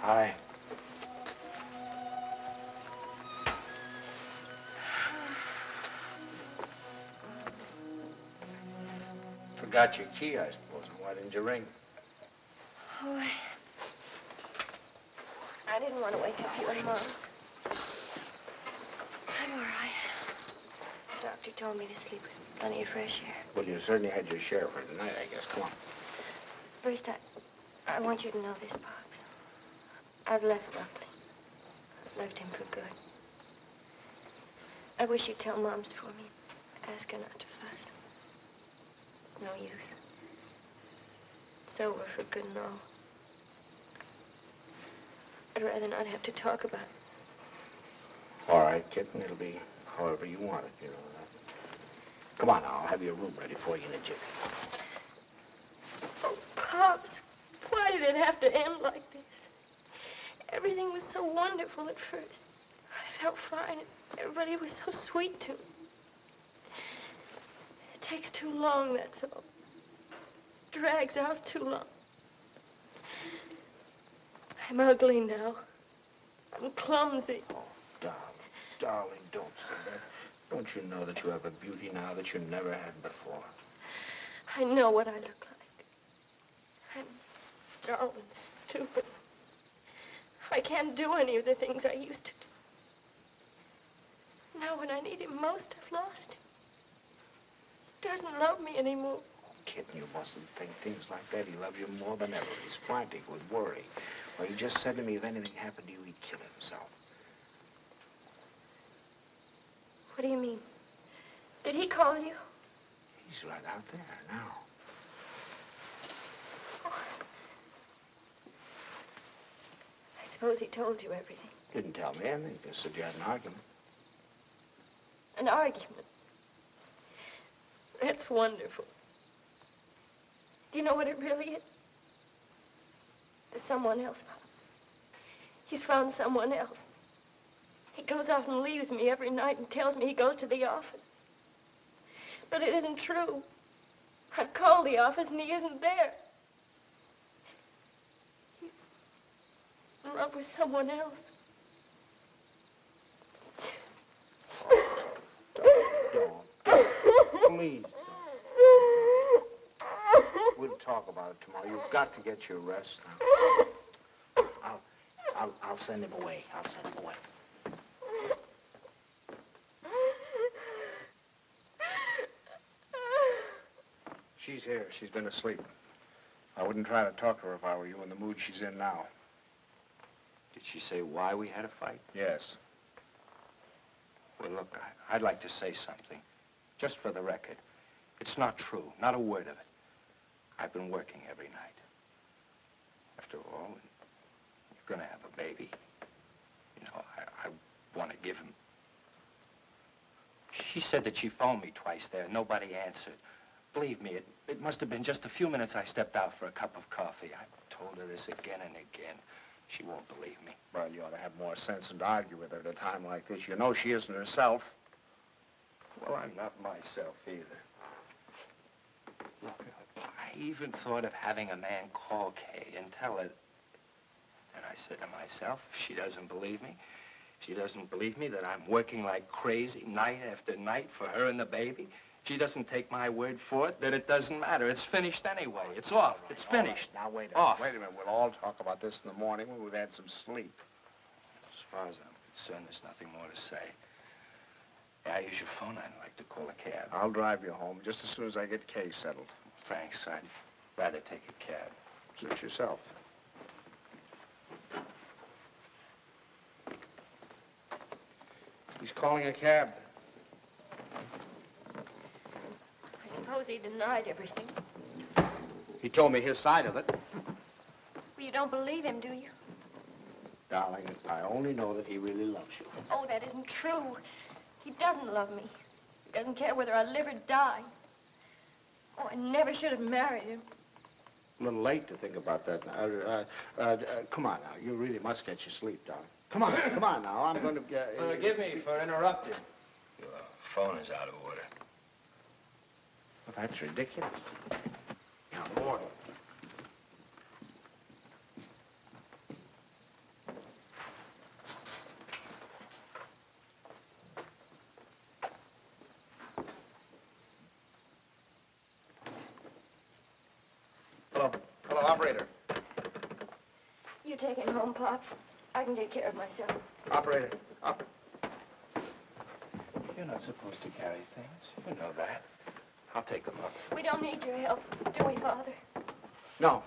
Hi. Forgot your key, I suppose. Why didn't you ring?
Oh, I didn't want to wake up you and Mom's. I'm all right. The doctor told me to sleep with plenty of fresh air.
Well, you certainly had your share for tonight, I guess. Come on.
First, I want you to know this, Pops. I've left Buckley. I've left him for good. I wish you'd tell Mom's for me. Ask her not to fuss. It's no use. It's over for good and all. I'd rather not have to talk about it.
All right, kitten. It'll be however you want it, you know. Come on now. I'll have your room ready for you in a jiffy.
Oh, Pops, why did it have to end like this? Everything was so wonderful at first. I felt fine, and everybody was so sweet to me. It takes too long, that's all. It drags out too long. I'm ugly now. I'm clumsy.
Oh, darling, don't say that. Don't you know that you have a beauty now that you never had before?
I know what I look like. I'm dull and stupid. I can't do any of the things I used to do. Now when I need him most, I've lost him. He doesn't love me anymore.
Kitten, you mustn't think things like that. He loves you more than ever. He's frantic with worry. Well, he just said to me if anything happened to you, he'd kill himself.
What do you mean? Did he call you?
He's right out there now.
Oh. I suppose he told you everything.
Didn't tell me anything. Just said you had an argument.
An argument? That's wonderful. Do you know what it really is? There's someone else, Pops. He's found someone else. He goes out and leaves me every night and tells me he goes to the office. But it isn't true. I've called the office and he isn't there. He's in love with someone else.
Don't. Please. We'll talk about it tomorrow. You've got to get your rest. I'll send him away. I'll send him away. She's here. She's been asleep. I wouldn't try to talk to her if I were you in the mood she's in now.
Did she say why we had a fight?
Yes.
Well, look, I'd like to say something. Just for the record. It's not true. Not a word of it. I've been working every night. After all, you're going to have a baby. You know, I want to give him. She said that she phoned me twice there. Nobody answered. Believe me, it must have been just a few minutes I stepped out for a cup of coffee. I've told her this again and again. She won't believe me.
Well, you ought to have more sense than to argue with her at a time like this. You know she isn't herself.
Well, I'm not myself either. Look, I even thought of having a man call Kay and tell her. And I said to myself, if she doesn't believe me, she doesn't believe me that I'm working like crazy night after night for her and the baby. She doesn't take my word for it, that it doesn't matter. It's finished anyway. It's off. It's finished.
Now, wait a
Off.
minute. Wait a minute. We'll all talk about this in the morning when we've had some sleep.
As far as I'm concerned, there's nothing more to say. Yeah, use your phone. I'd like to call a cab.
I'll drive you home just as soon as I get Kay settled.
Thanks. I'd rather take a cab.
Suit yourself.
He's calling a cab.
I suppose he denied everything.
He told me his side of it.
Well, you don't believe him, do you?
Darling, I only know that he really loves you.
Oh, that isn't true. He doesn't love me. He doesn't care whether I live or die. Oh, I never should have married him.
A little late to think about that now. Come on now. You really must get your sleep, darling. Come on now. I'm going to...
Forgive me for interrupting. Your phone is out of order.
Well, that's ridiculous. Now, Lord. Hello, operator.
You take him home, Pop. I can take care of myself.
Operator.
You're not supposed to carry things. You know that. I'll take them up.
We don't need your help, do we, Father?
No.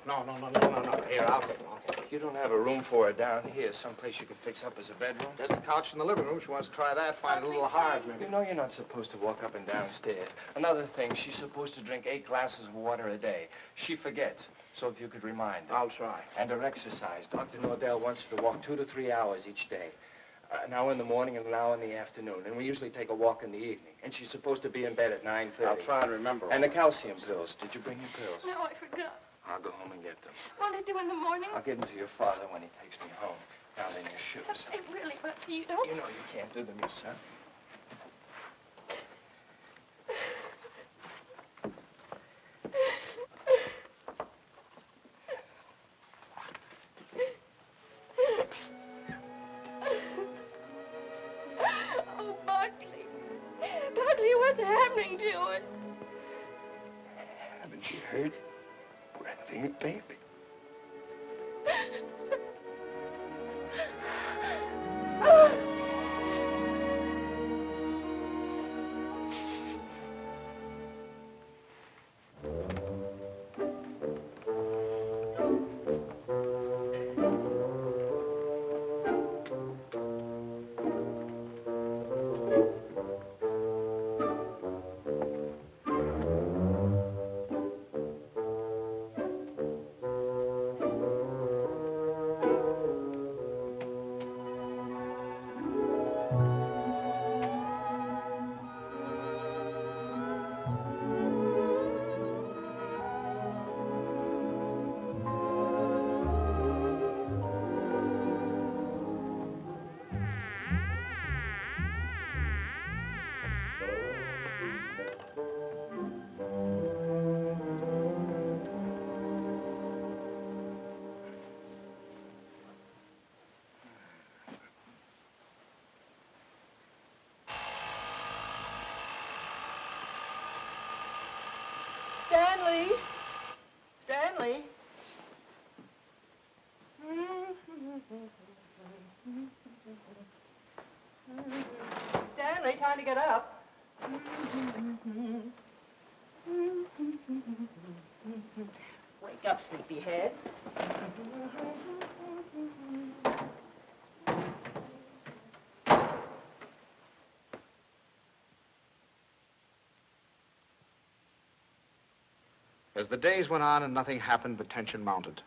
Here, I'll get him.
You don't have a room for her down here, someplace you can fix up as a bedroom?
There's a couch in the living room. She wants to try that. Find it a little hard, maybe.
You know you're not supposed to walk up and downstairs. Another thing, she's supposed to drink 8 glasses of water a day. She forgets. So if you could remind her.
I'll try.
And her exercise. Dr. Nordell wants her to walk 2 to 3 hours each day. An hour in the morning and an hour in the afternoon. And we usually take a walk in the evening. And she's supposed to be in bed at 9:30.
I'll try and remember.
And the calcium pills. Did you bring your pills?
No, I forgot.
I'll go home and get them.
What to do in the morning?
I'll give them to your father when he takes me home. Down in your shoes.
They really, but you don't...
You know you can't do them yourself.
Oh, Buckley. Buckley, what's happening to her?
Haven't you heard? We're having a baby.
Stanley! Stanley! Stanley, time to get up. Wake up, sleepyhead.
As the days went on and nothing happened, the tension mounted.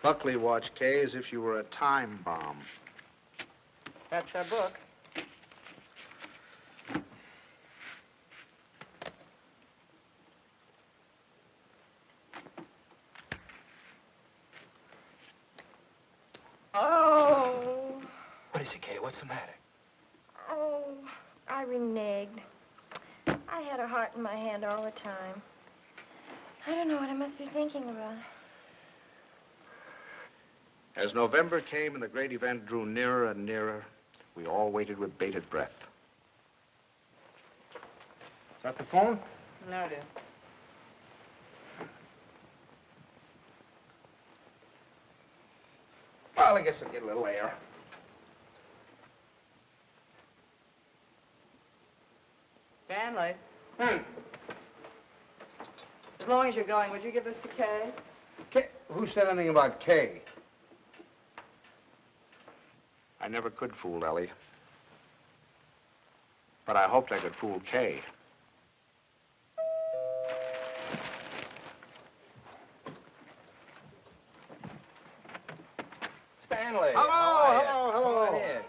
Buckley watched Kay as if she were a time bomb.
That's our book.
Oh.
What is it, Kay? What's the matter?
Oh, I reneged. I had a heart in my hand all the time. I don't know what I must be thinking about.
As November came and the great event drew nearer and nearer, we all waited with bated breath. Is that the phone?
No, dear.
Well, I guess I'll get a little air.
Stanley. As long as you're going, would you give this to Kay?
Kay? Who said anything about Kay? I never could fool Ellie. But I hoped I could fool Kay.
Stanley.
Hello.
Come on in.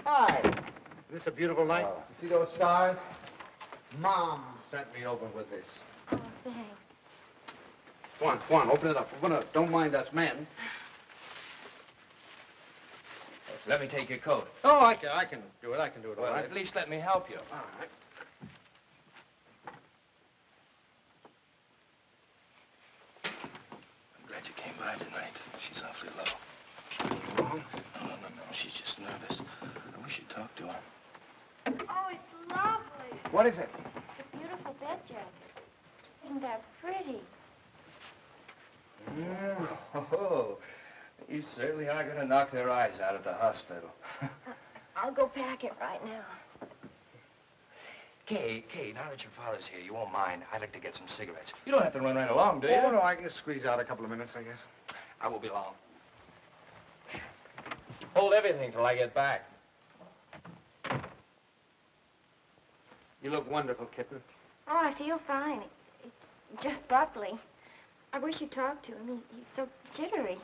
Hi. Isn't this a beautiful night? See those stars? Mom sent me over with this.
Oh, thanks.
Come on, open it up. Don't mind us men.
Let me take your coat.
Oh, I can do it. All
Well,
right.
at least let me help you.
All right.
I'm glad you came by tonight. She's awfully low.
Anything wrong?
No. She's just nervous. I wish you'd talk to her.
Oh, it's lovely.
What is it?
It's a beautiful bed jacket. Isn't that pretty?
Oh, you certainly are going to knock their eyes out at the hospital.
I'll go pack it right now.
Kay, now that your father's here, you won't mind. I'd like to get some cigarettes. You don't have to run right along, do you?
Oh, no, I can squeeze out a couple of minutes, I guess.
I won't be long. Hold everything till I get back.
You look wonderful, kitten.
Oh, I feel fine. It's just Buckley. I wish you'd talk to him. He's so jittery.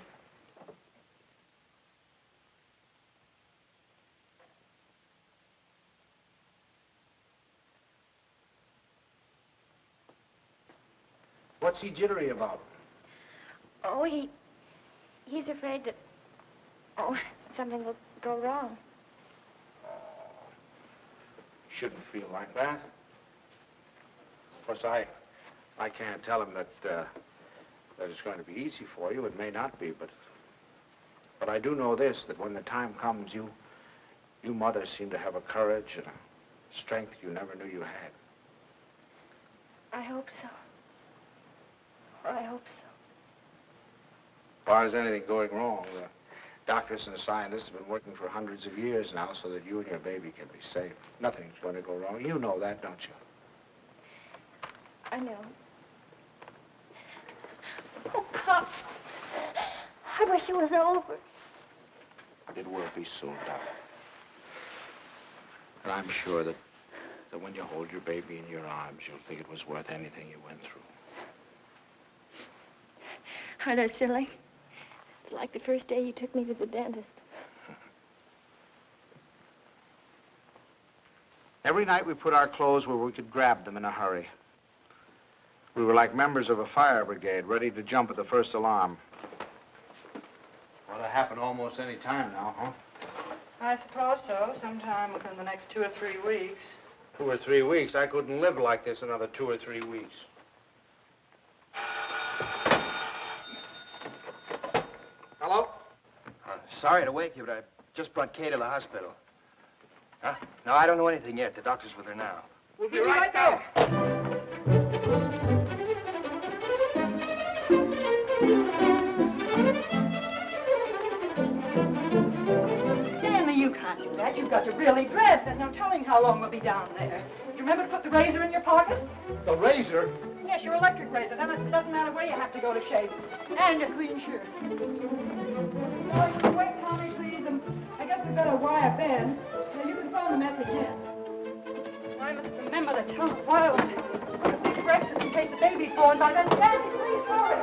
What's he jittery about?
Oh, he's afraid that, something will go wrong.
Shouldn't feel like that. Of course, I can't tell him that it's going to be easy for you. It may not be, but I do know this, that when the time comes, you mothers seem to have a courage and a strength you never knew you had.
I hope so. Oh, I hope so.
As far as anything going wrong, the doctors and the scientists have been working for hundreds of years now so that you and your baby can be safe. Nothing's going to go wrong. You know that, don't you?
I know. Oh, Pop. I wish it was over.
It will be soon, darling. And I'm sure that when you hold your baby in your arms, you'll think it was worth anything you went through.
Aren't I silly? It's like the first day you took me to the dentist.
Every night we put our clothes where we could grab them in a hurry. We were like members of a fire brigade, ready to jump at the first alarm. Well, it'll happen almost any time now, huh?
I suppose so, sometime within the next 2 or 3 weeks.
2 or 3 weeks? I couldn't live like this another 2 or 3 weeks. Hello?
Sorry to wake you, but I just brought Kay to the hospital. Huh? No, I don't know anything yet. The doctor's with her now.
We'll be right there. really dressed. There's no telling how long we'll be down there. Do you remember to put the razor in your pocket?
The razor?
Yes, your electric razor. Then it doesn't matter where you have to go to shave. And your clean shirt. Oh, you can wait, Tommy, please, and I guess we better wire Ben. Now, you can phone the message in. I must remember to tell the wireless. Put a big breakfast in case the baby's born by then. Stanley, please hurry.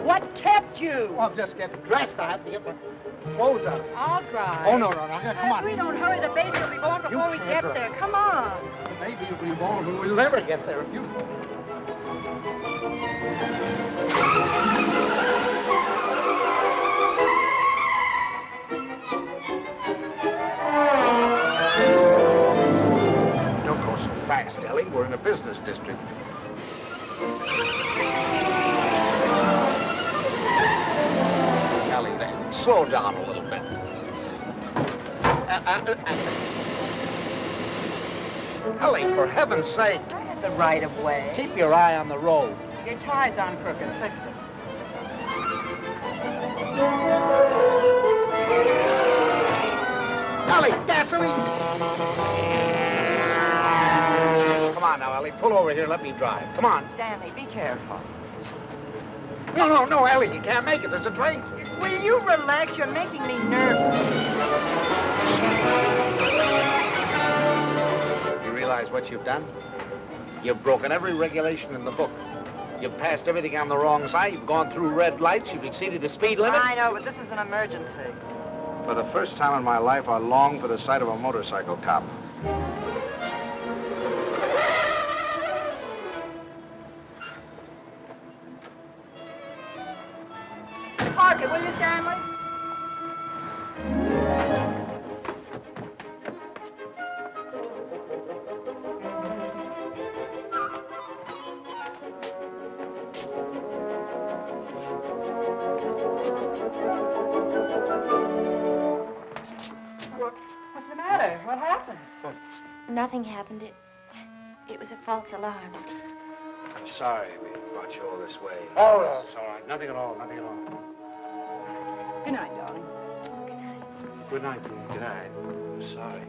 What kept you?
Well, I'm just getting dressed. I have to get my clothes on.
I'll drive.
Oh, no. Come on.
If we don't hurry, the baby will be born before we get there. Come on.
Maybe you'll be born, but we'll never get there if you... Don't go so fast, Ellie. We're in a business district. Ellie, then, slow down a little bit. Ellie, for heaven's sake.
I had the right of way.
Keep your eye on the road.
Your tie's on crooked. Fix it.
Ellie, gasoline! Come on now, Ellie. Pull over here. Let me drive. Come on.
Stanley, be careful.
No, Ellie. You can't make it. There's a train.
Will you relax? You're making me nervous.
You realize what you've done? You've broken every regulation in the book. You've passed everything on the wrong side. You've gone through red lights. You've exceeded the speed limit.
I know, but this is an emergency.
For the first time in my life, I long for the sight of a motorcycle cop.
Park it, will you, Stanley? What's the matter? What happened?
Nothing happened. It was a false alarm.
I'm sorry we brought you all this way.
Oh, no, it's all right. Nothing at all. Nothing at all.
Good night, darling.
Good night, please.
Good night. I'm sorry.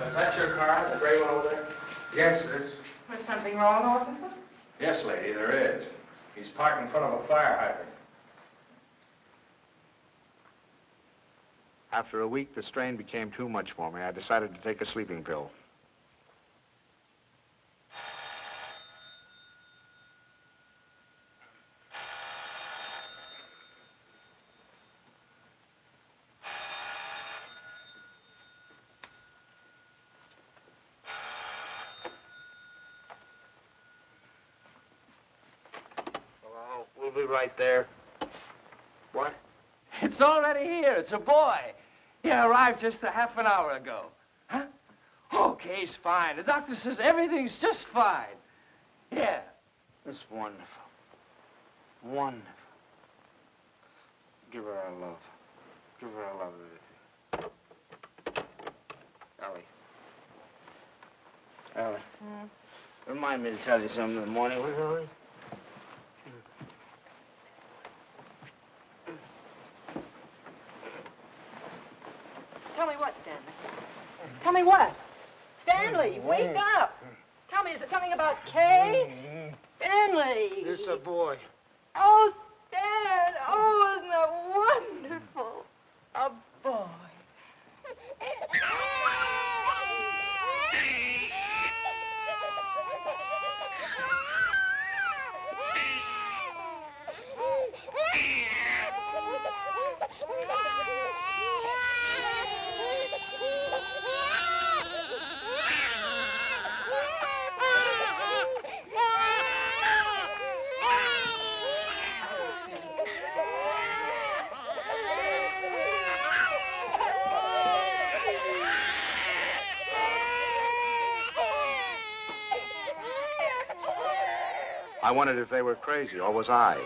Is that your car, the gray one over there?
Yes, it is.
There's something wrong, officer?
Yes, lady, there is. He's parked in front of a fire hydrant.
After a week, the strain became too much for me. I decided to take a sleeping pill. Hello, we'll be right there. What?
It's already here. It's a boy. He arrived just a half an hour ago. Huh? Okay, he's fine. The doctor says everything's just fine. Yeah.
That's wonderful. Wonderful. Give her our love. Give her our love, everything. Ellie. Ellie. Remind me to tell you something in the morning, will you, Ellie?
Tell me what, Stanley? Tell me what? Stanley, wake up! Tell me, is it something about Kay? Stanley!
It's a boy.
Oh, Stan! Oh, isn't that wonderful? A boy.
I wondered if they were crazy, or was I?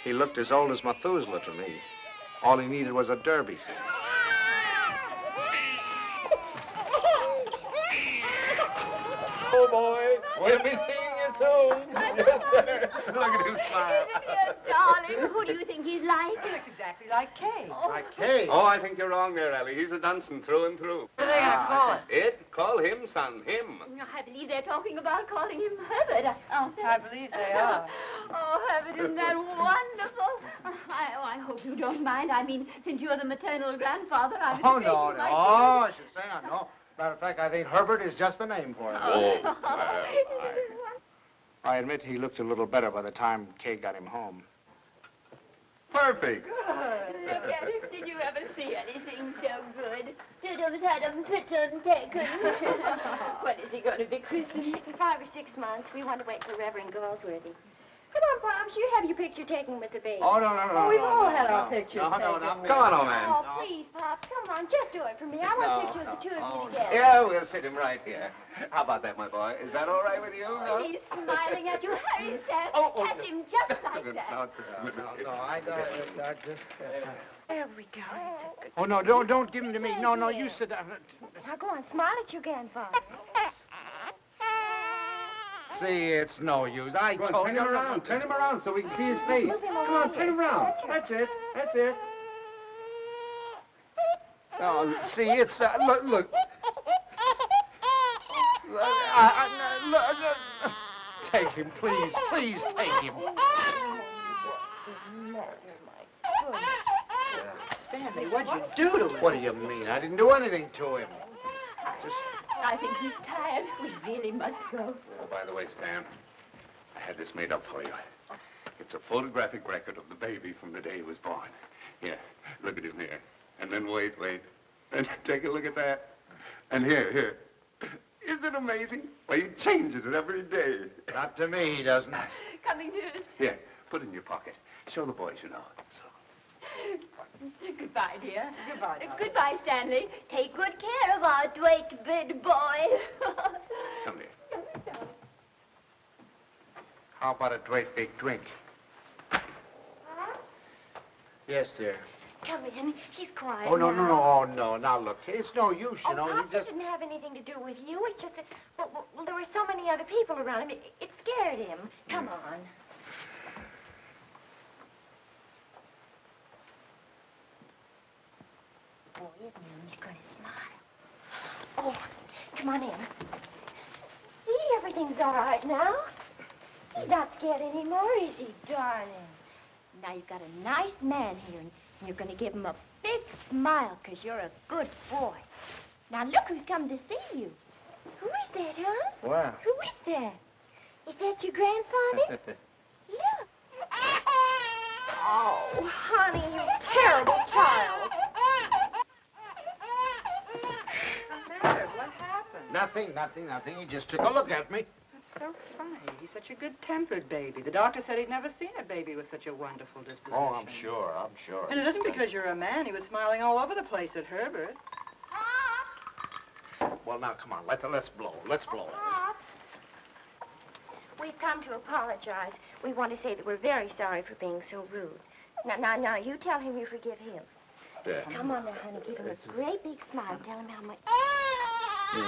He looked as old as Methuselah to me. All he needed was a derby.
Oh, boy. We'll be seeing you soon. Yes, sir. Look at him smile.
Isn't he a darling? Who do you think he's like?
He looks exactly like Kay.
Like Kay.
Oh, I think you're wrong there, Ellie. He's a Dunson through and through.
What are they going to call it?
It? Call him, son. Him.
I believe they're talking about calling him Herbert. Oh,
I believe they are.
Oh, Herbert, isn't that wonderful? I hope you don't mind. I mean, since you're the maternal grandfather, I was
Oh,
afraid
no,
you
no.
might
Oh, I should say no. Matter of fact, I think Herbert is just the name for him.
Oh, well,
I admit he looked a little better by the time Kay got him home.
perfect.
Look at him. Did you ever see anything so good? When is he going to be christened?
In 5 or 6 months, we want to wait for Reverend Galsworthy. Come on, Pops, you have your picture taken with the baby.
Oh, no.
We've all had our pictures
No,
taken.
come on, old man.
Oh, please, Pops, come on, just do it for me. I want a picture of the two of you together.
Yeah, we'll sit him right here. How about that, my boy? Is that all right with you?
He's smiling at you. Hurry, Stan. Catch him just like that.
No, I just...
There we go. That's a good...
Oh, no, don't give him to me. No, you sit down.
Now go on, smile at your grandfather.
See, it's no use. I
Go on,
told
turn
you.
him around so we can see his face. Come on, turn him around. That's it.
Oh, see, it's, look. Look. Take him, please take him.
Stanley, what'd you do to him?
What do you mean? I didn't do anything to him. Just...
I think he's tired. We really must go.
Oh, by the way, Stan, I had this made up for you. It's a photographic record of the baby from the day he was born. Here, look at him here. And then wait. And take a look at that. And here. Isn't it amazing? Well, he changes it every day.
Not to me, he doesn't.
Coming to us.
Here, put it in your pocket. Show the boys you know. So.
Goodbye, dear.
Goodbye, darling.
Goodbye, Stanley. Take good care of our Dwight big boy.
Come here.
How about a great big drink? Yes, dear.
Come in. He's quiet.
Oh, no.
now.
Oh, no. Now, look, it's no use, you know.
Pops,
He just...
it didn't have anything to do with you. It's just that, well, there were so many other people around him. It scared him. Come on. Oh, isn't he? He's going to smile. Oh, come on in. See, everything's all right now. He's not scared anymore, is he, darling? Now you've got a nice man here, and you're going to give him a big smile because you're a good boy. Now look who's come to see you. Who is that, huh?
Well.
Who is that? Is that your grandfather? Look. Oh, honey, you terrible child.
What happened?
Nothing. He just took a look at me.
That's so funny. He's such a good-tempered baby. The doctor said he'd never seen a baby with such a wonderful disposition.
Oh, I'm sure.
And it isn't because you're a man. He was smiling all over the place at Herbert.
Well, now, come on. Let's blow.
Pops. We've come to apologize. We want to say that we're very sorry for being so rude. Now, you tell him you forgive him.
Yeah.
Come on now, honey. Give him a great big smile. Tell him how much...
Oh,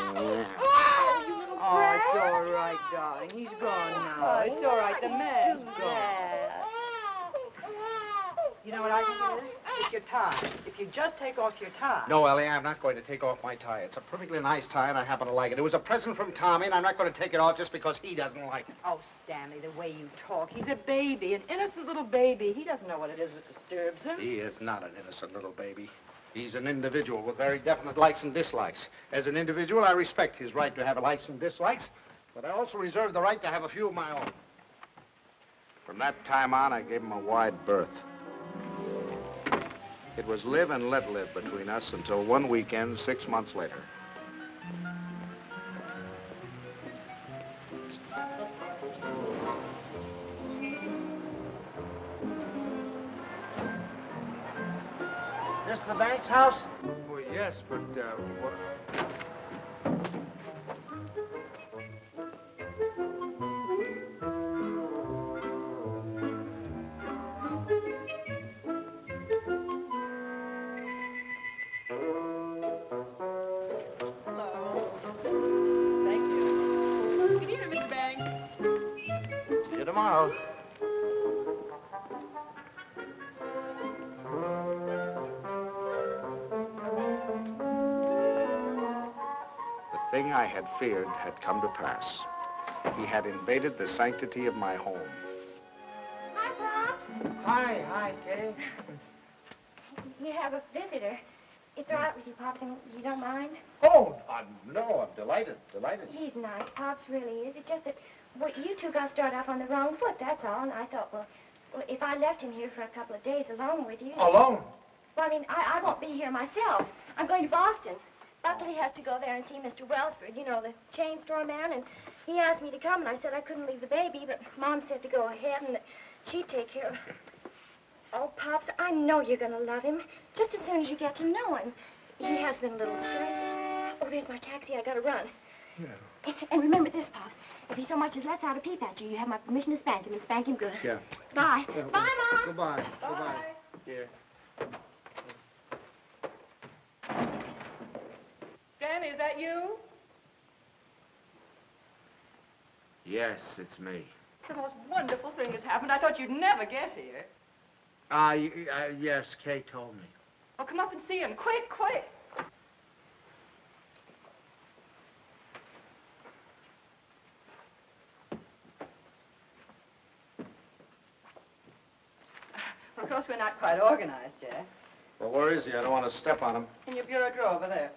it's all right, darling. He's gone now. It's all right. The man's gone. You know what I think it is? It's your tie. If you just take off your tie.
No, Ellie, I'm not going to take off my tie. It's a perfectly nice tie, and I happen to like it. It was a present from Tommy, and I'm not going to take it off just because he doesn't like it.
Oh, Stanley, the way you talk. He's a baby, an innocent little baby. He doesn't know what it is that disturbs him.
He is not an innocent little baby. He's an individual with very definite likes and dislikes. As an individual, I respect his right to have likes and dislikes, but I also reserve the right to have a few of my own. From that time on, I gave him a wide berth. It was live and let live between us until one weekend 6 months later. This the Banks house?
Well, yes, but, what...
Oh. The thing I had feared had come to pass. He had invaded the sanctity of my home.
Hi, Pops.
Hi, Kay.
You have a visitor. It's all right with you, Pops, and you don't mind?
Oh, no, I'm delighted.
He's nice, Pops really is. It's just that you two got started off on the wrong foot, that's all. And I thought, well, if I left him here for a couple of days alone with you...
Alone?
Well, I mean, I won't be here myself. I'm going to Boston. Buckley has to go there and see Mr. Wellsford, you know, the chain store man, and he asked me to come, and I said I couldn't leave the baby, but Mom said to go ahead and that she'd take care of him. Oh, Pops, I know you're going to love him, just as soon as you get to know him. He has been a little strange. Oh, there's my taxi. I got to run. Yeah. And remember this, Pops. If he so much as lets out a peep at you, you have my permission to spank him, and spank him good.
Yeah.
Bye.
Yeah.
Bye, Mom.
Goodbye.
Bye.
Yeah.
Stanley, is that you?
Yes, it's me.
The most wonderful thing has happened. I thought you'd never get here.
Yes, Kay told me.
Oh, come up and see him. Quick, quick. Of course, we're not quite organized yet.
Well, where is he? I don't want to step on him.
In your bureau drawer over there.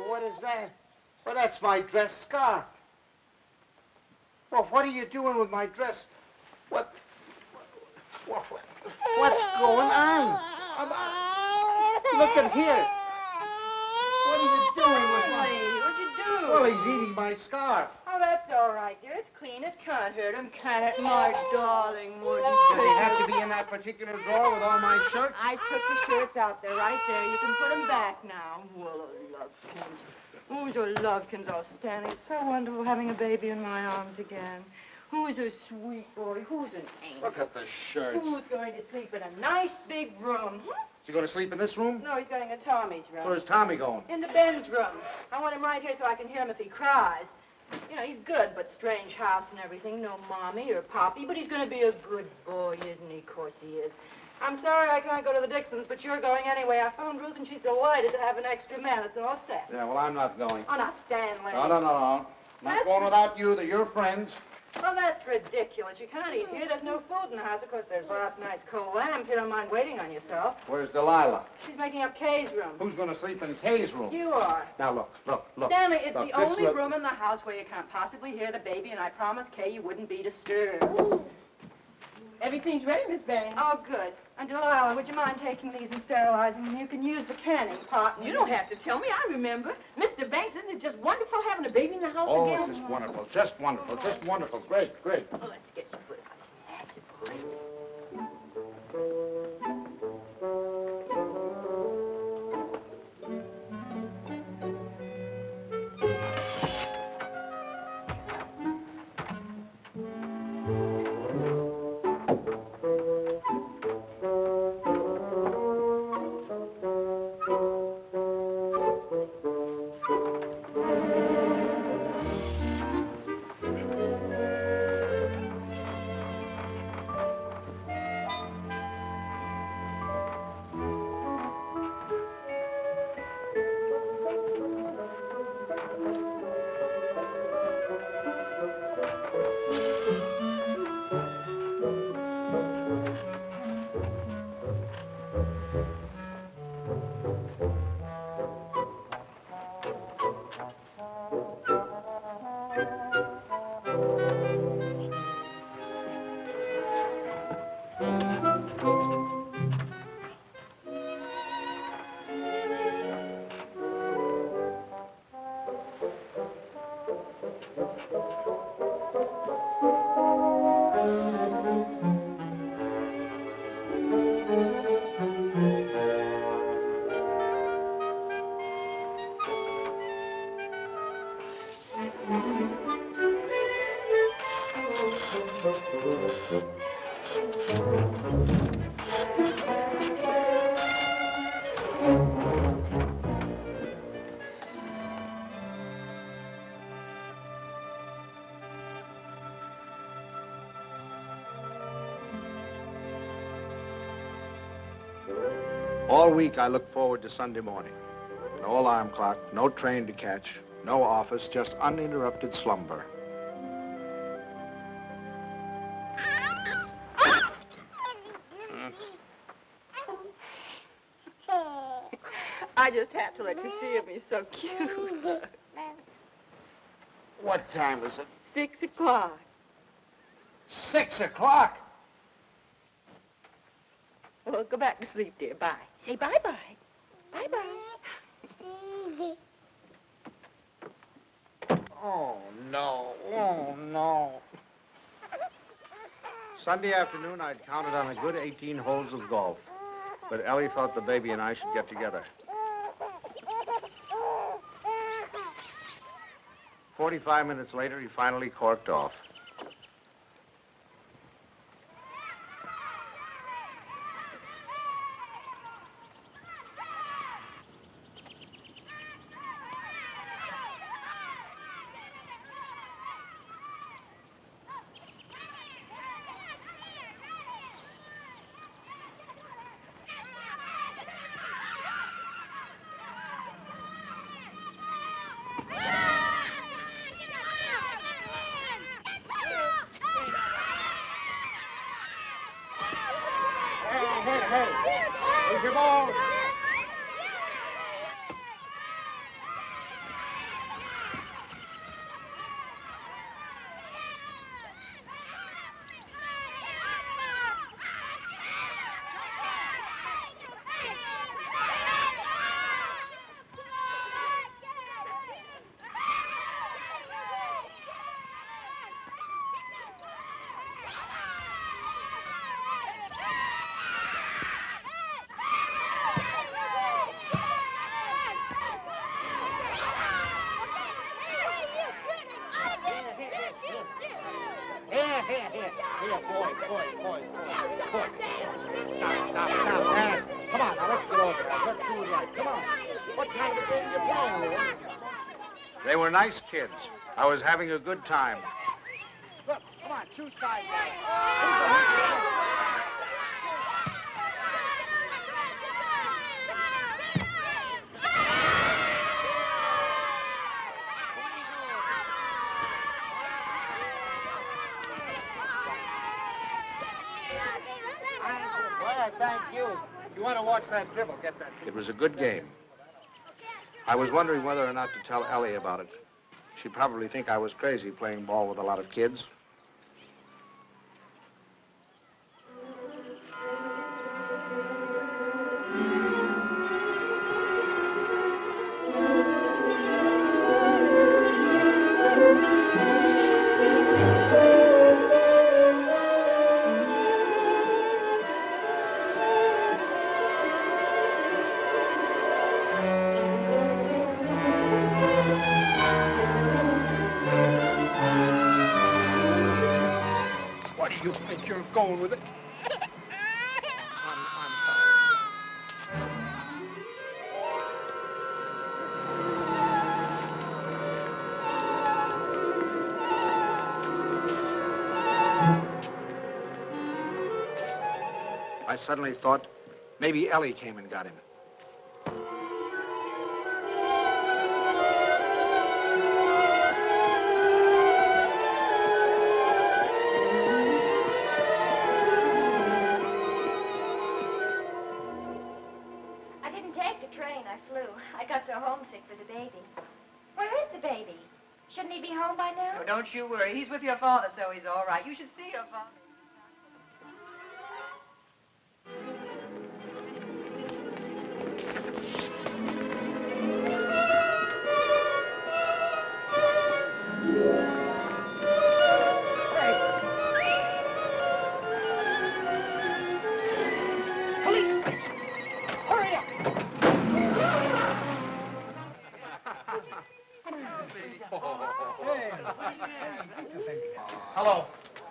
What is that? Well, that's my dress scarf. Well, what are you doing with my dress? What's going on? Look at here. What are you doing with my...
What'd you do?
Well, he's eating my scarf.
Oh, that's all right, dear. It's clean. It can't hurt him, can it? My darling, wouldn't
Does he
it?
have to be in that particular drawer with all my shirts?
I took the shirts out there, right there. You can put them back now. Well, Lovekins. Who's your Lovekins? Oh, Stanley, it's so wonderful having a baby in my arms again. Who's a sweet boy? Who's an angel?
Look at the shirts.
Who's going to sleep in a nice big room?
Is he going to sleep in this room?
No, he's going to Tommy's room.
Where's Tommy going?
Into Ben's room. I want him right here so I can hear him if he cries. You know, he's good, but strange house and everything. No mommy or poppy, but he's going to be a good boy, isn't he? Of course he is. I'm sorry I can't go to the Dixons, but you're going anyway. I phoned Ruth, and she's delighted to have an extra man. It's all set.
Yeah, well, I'm not going.
Oh, now, Stanley.
No. Not going without you. They're your friends.
Well, that's ridiculous. You can't eat here. There's no food in the house. Of course, there's last night's cold lamb, if you don't mind waiting on yourself.
Where's Delilah?
She's making up Kay's room.
Who's going to sleep in Kay's room?
You are.
Now, look.
Stanley, it's
Look,
the
this
only
look-
room in the house where you can't possibly hear the baby, and I promised Kay you wouldn't be disturbed.
Everything's ready, Miss Benny.
Oh, good. And Delilah, would you mind taking these and sterilizing them? You can use the canning pot.
You don't have to tell me. I remember. Mr. Banks, isn't it just wonderful having a baby in the house
Oh,
again?
just wonderful. Just wonderful. Great.
Oh, let's get you put That's it, boy.
All week I looked forward to Sunday morning. No alarm clock, no train to catch, no office, just uninterrupted slumber.
I just had to let you see him. He's so cute.
What time is it?
6 o'clock.
6 o'clock?
Well, go back to sleep, dear. Bye. Say bye-bye. Bye-bye.
Oh, no. Oh, no.
Sunday afternoon, I'd counted on a good 18 holes of golf. But Ellie thought the baby and I should get together. 45 minutes later, he finally corked off.
Here's your ball. Here, boys. Stop. Hey, come on, now, let's get over it. Let's do it right. Come on. What kind of a game you playing?
They were nice kids. I was having a good time.
Look, come on, choose sides. Well, thank you. If you want to watch that dribble, get that.
It was a good game. I was wondering whether or not to tell Ellie about it. She'd probably think I was crazy playing ball with a lot of kids.
What do you think you're going with it? I'm sorry.
I suddenly thought maybe Ellie came and got him.
I didn't take the train. I flew. I got so homesick for the baby. Where is the baby? Shouldn't he be home by now?
Oh, don't you worry. He's with your father, so he's all right. You should see your father.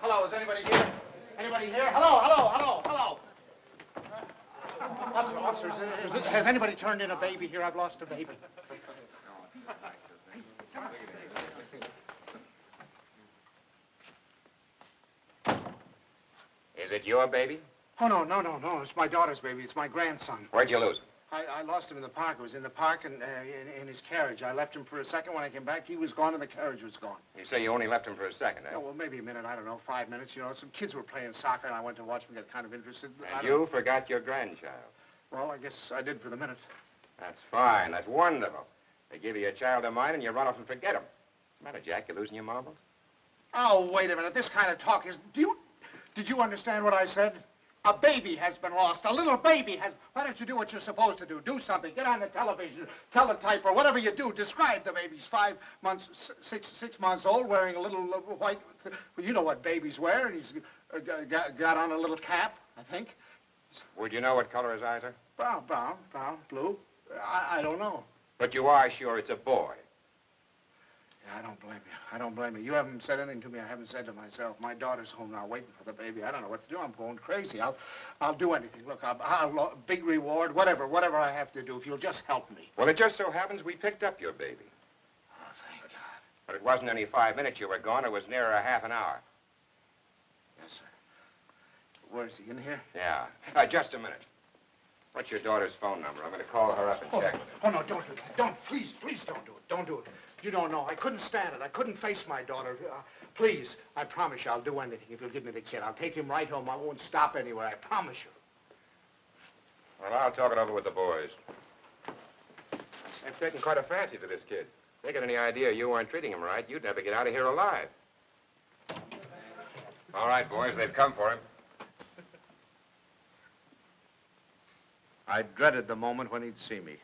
Hello, is anybody here? Anybody here? Hello. Officer, has anybody turned in a baby here? I've lost a baby.
Is it your baby?
Oh, no. It's my daughter's baby. It's my grandson.
Where'd you lose him?
I lost him in the park. I was in the park and in his carriage. I left him for a second. When I came back, he was gone and the carriage was gone.
You say you only left him for a second, eh?
Oh, well, maybe a minute. I don't know, 5 minutes. You know, some kids were playing soccer, and I went to watch them, get kind of interested.
And you forgot your grandchild.
Well, I guess I did for the minute.
That's fine. That's wonderful. They give you a child of mine, and you run off and forget him. What's the matter, Jack? You losing your marbles?
Oh, wait a minute. This kind of talk is... Did you understand what I said? A baby has been lost. A little baby has... Why don't you do what you're supposed to do? Do something. Get on the television. Teletype or whatever you do. Describe the baby. He's 5 months, six months old, wearing a little white... Well, you know what babies wear. And he's got on a little cap, I think.
Would you know what color his eyes are?
Brown, blue. I don't know.
But you are sure it's a boy.
Yeah, I don't blame you. You haven't said anything to me I haven't said to myself. My daughter's home now waiting for the baby. I don't know what to do. I'm going crazy. I'll do anything. Look, I'll big reward, whatever I have to do, if you'll just help me.
Well, it just so happens we picked up your baby.
Oh, thank God.
But it wasn't only 5 minutes you were gone. It was nearer a half an hour.
Yes, sir. Where is he, in here?
Yeah. Just a minute. What's your daughter's phone number? I'm going to call her up and check.
Oh, no, don't do that. Please don't do it. Don't do it. You don't know. I couldn't stand it. I couldn't face my daughter. Please, I promise you I'll do anything if you'll give me the kid. I'll take him right home. I won't stop anywhere. I promise you.
Well, I'll talk it over with the boys. They've taken quite a fancy to this kid. If they got any idea you weren't treating him right, you'd never get out of here alive. All right, boys, they've come for him.
I dreaded the moment when he'd see me.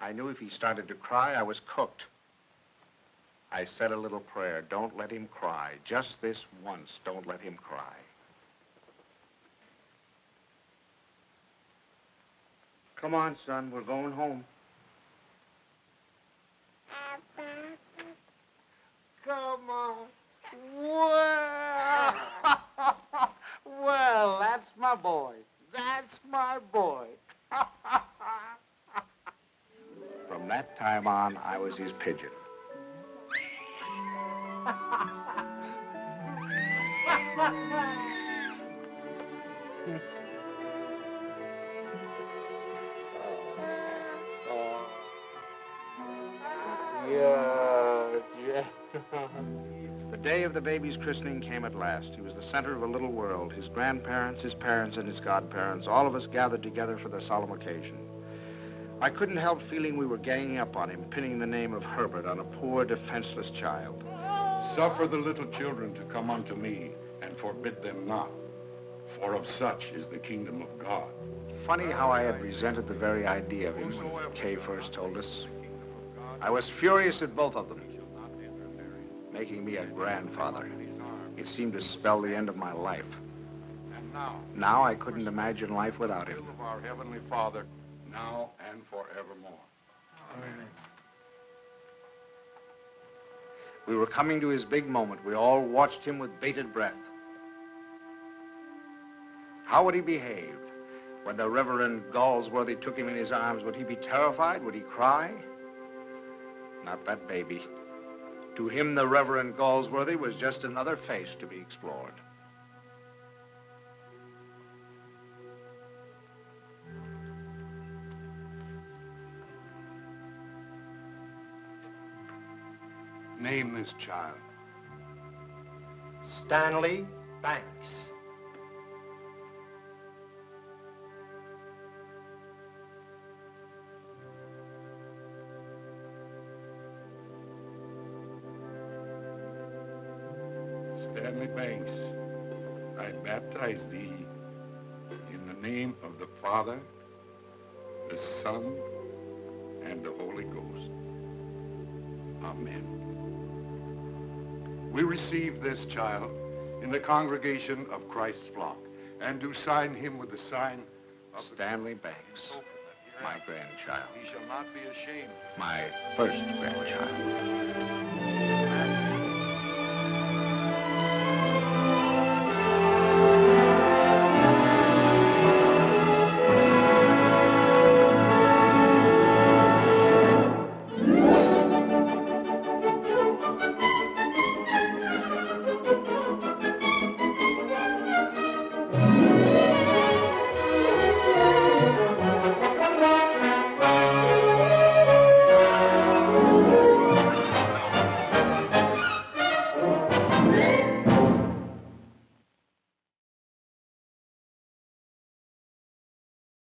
I knew if he started to cry, I was cooked. I said a little prayer. Don't let him cry. Just this once, don't let him cry. Come on, son. We're going home. Come on. Well, well, that's my boy. That's my boy. From that time on, I was his pigeon. The day of the baby's christening came at last. He was the center of a little world. His grandparents, his parents, and his godparents, all of us gathered together for the solemn occasion. I couldn't help feeling we were ganging up on him, pinning the name of Herbert on a poor, defenseless child.
Suffer the little children to come unto me, and forbid them not, for of such is the kingdom of God.
Funny how I had resented the very idea of him when Kay first told us. I was furious at both of them. Making me a grandfather. It seemed to spell the end of my life.
And
now I couldn't imagine life without him.
of our Heavenly Father, now and forevermore.
Amen. We were coming to his big moment. We all watched him with bated breath. How would he behave? When the Reverend Galsworthy took him in his arms, would he be terrified? Would he cry? Not that baby. To him, the Reverend Galsworthy was just another face to be explored.
Name this child.
Stanley Banks.
Stanley Banks, I baptize thee in the name of the Father, the Son, and the Holy Ghost. Amen. We receive this child in the congregation of Christ's flock and do sign him with the sign of
Stanley Banks, my grandchild.
He shall not be ashamed.
My first grandchild.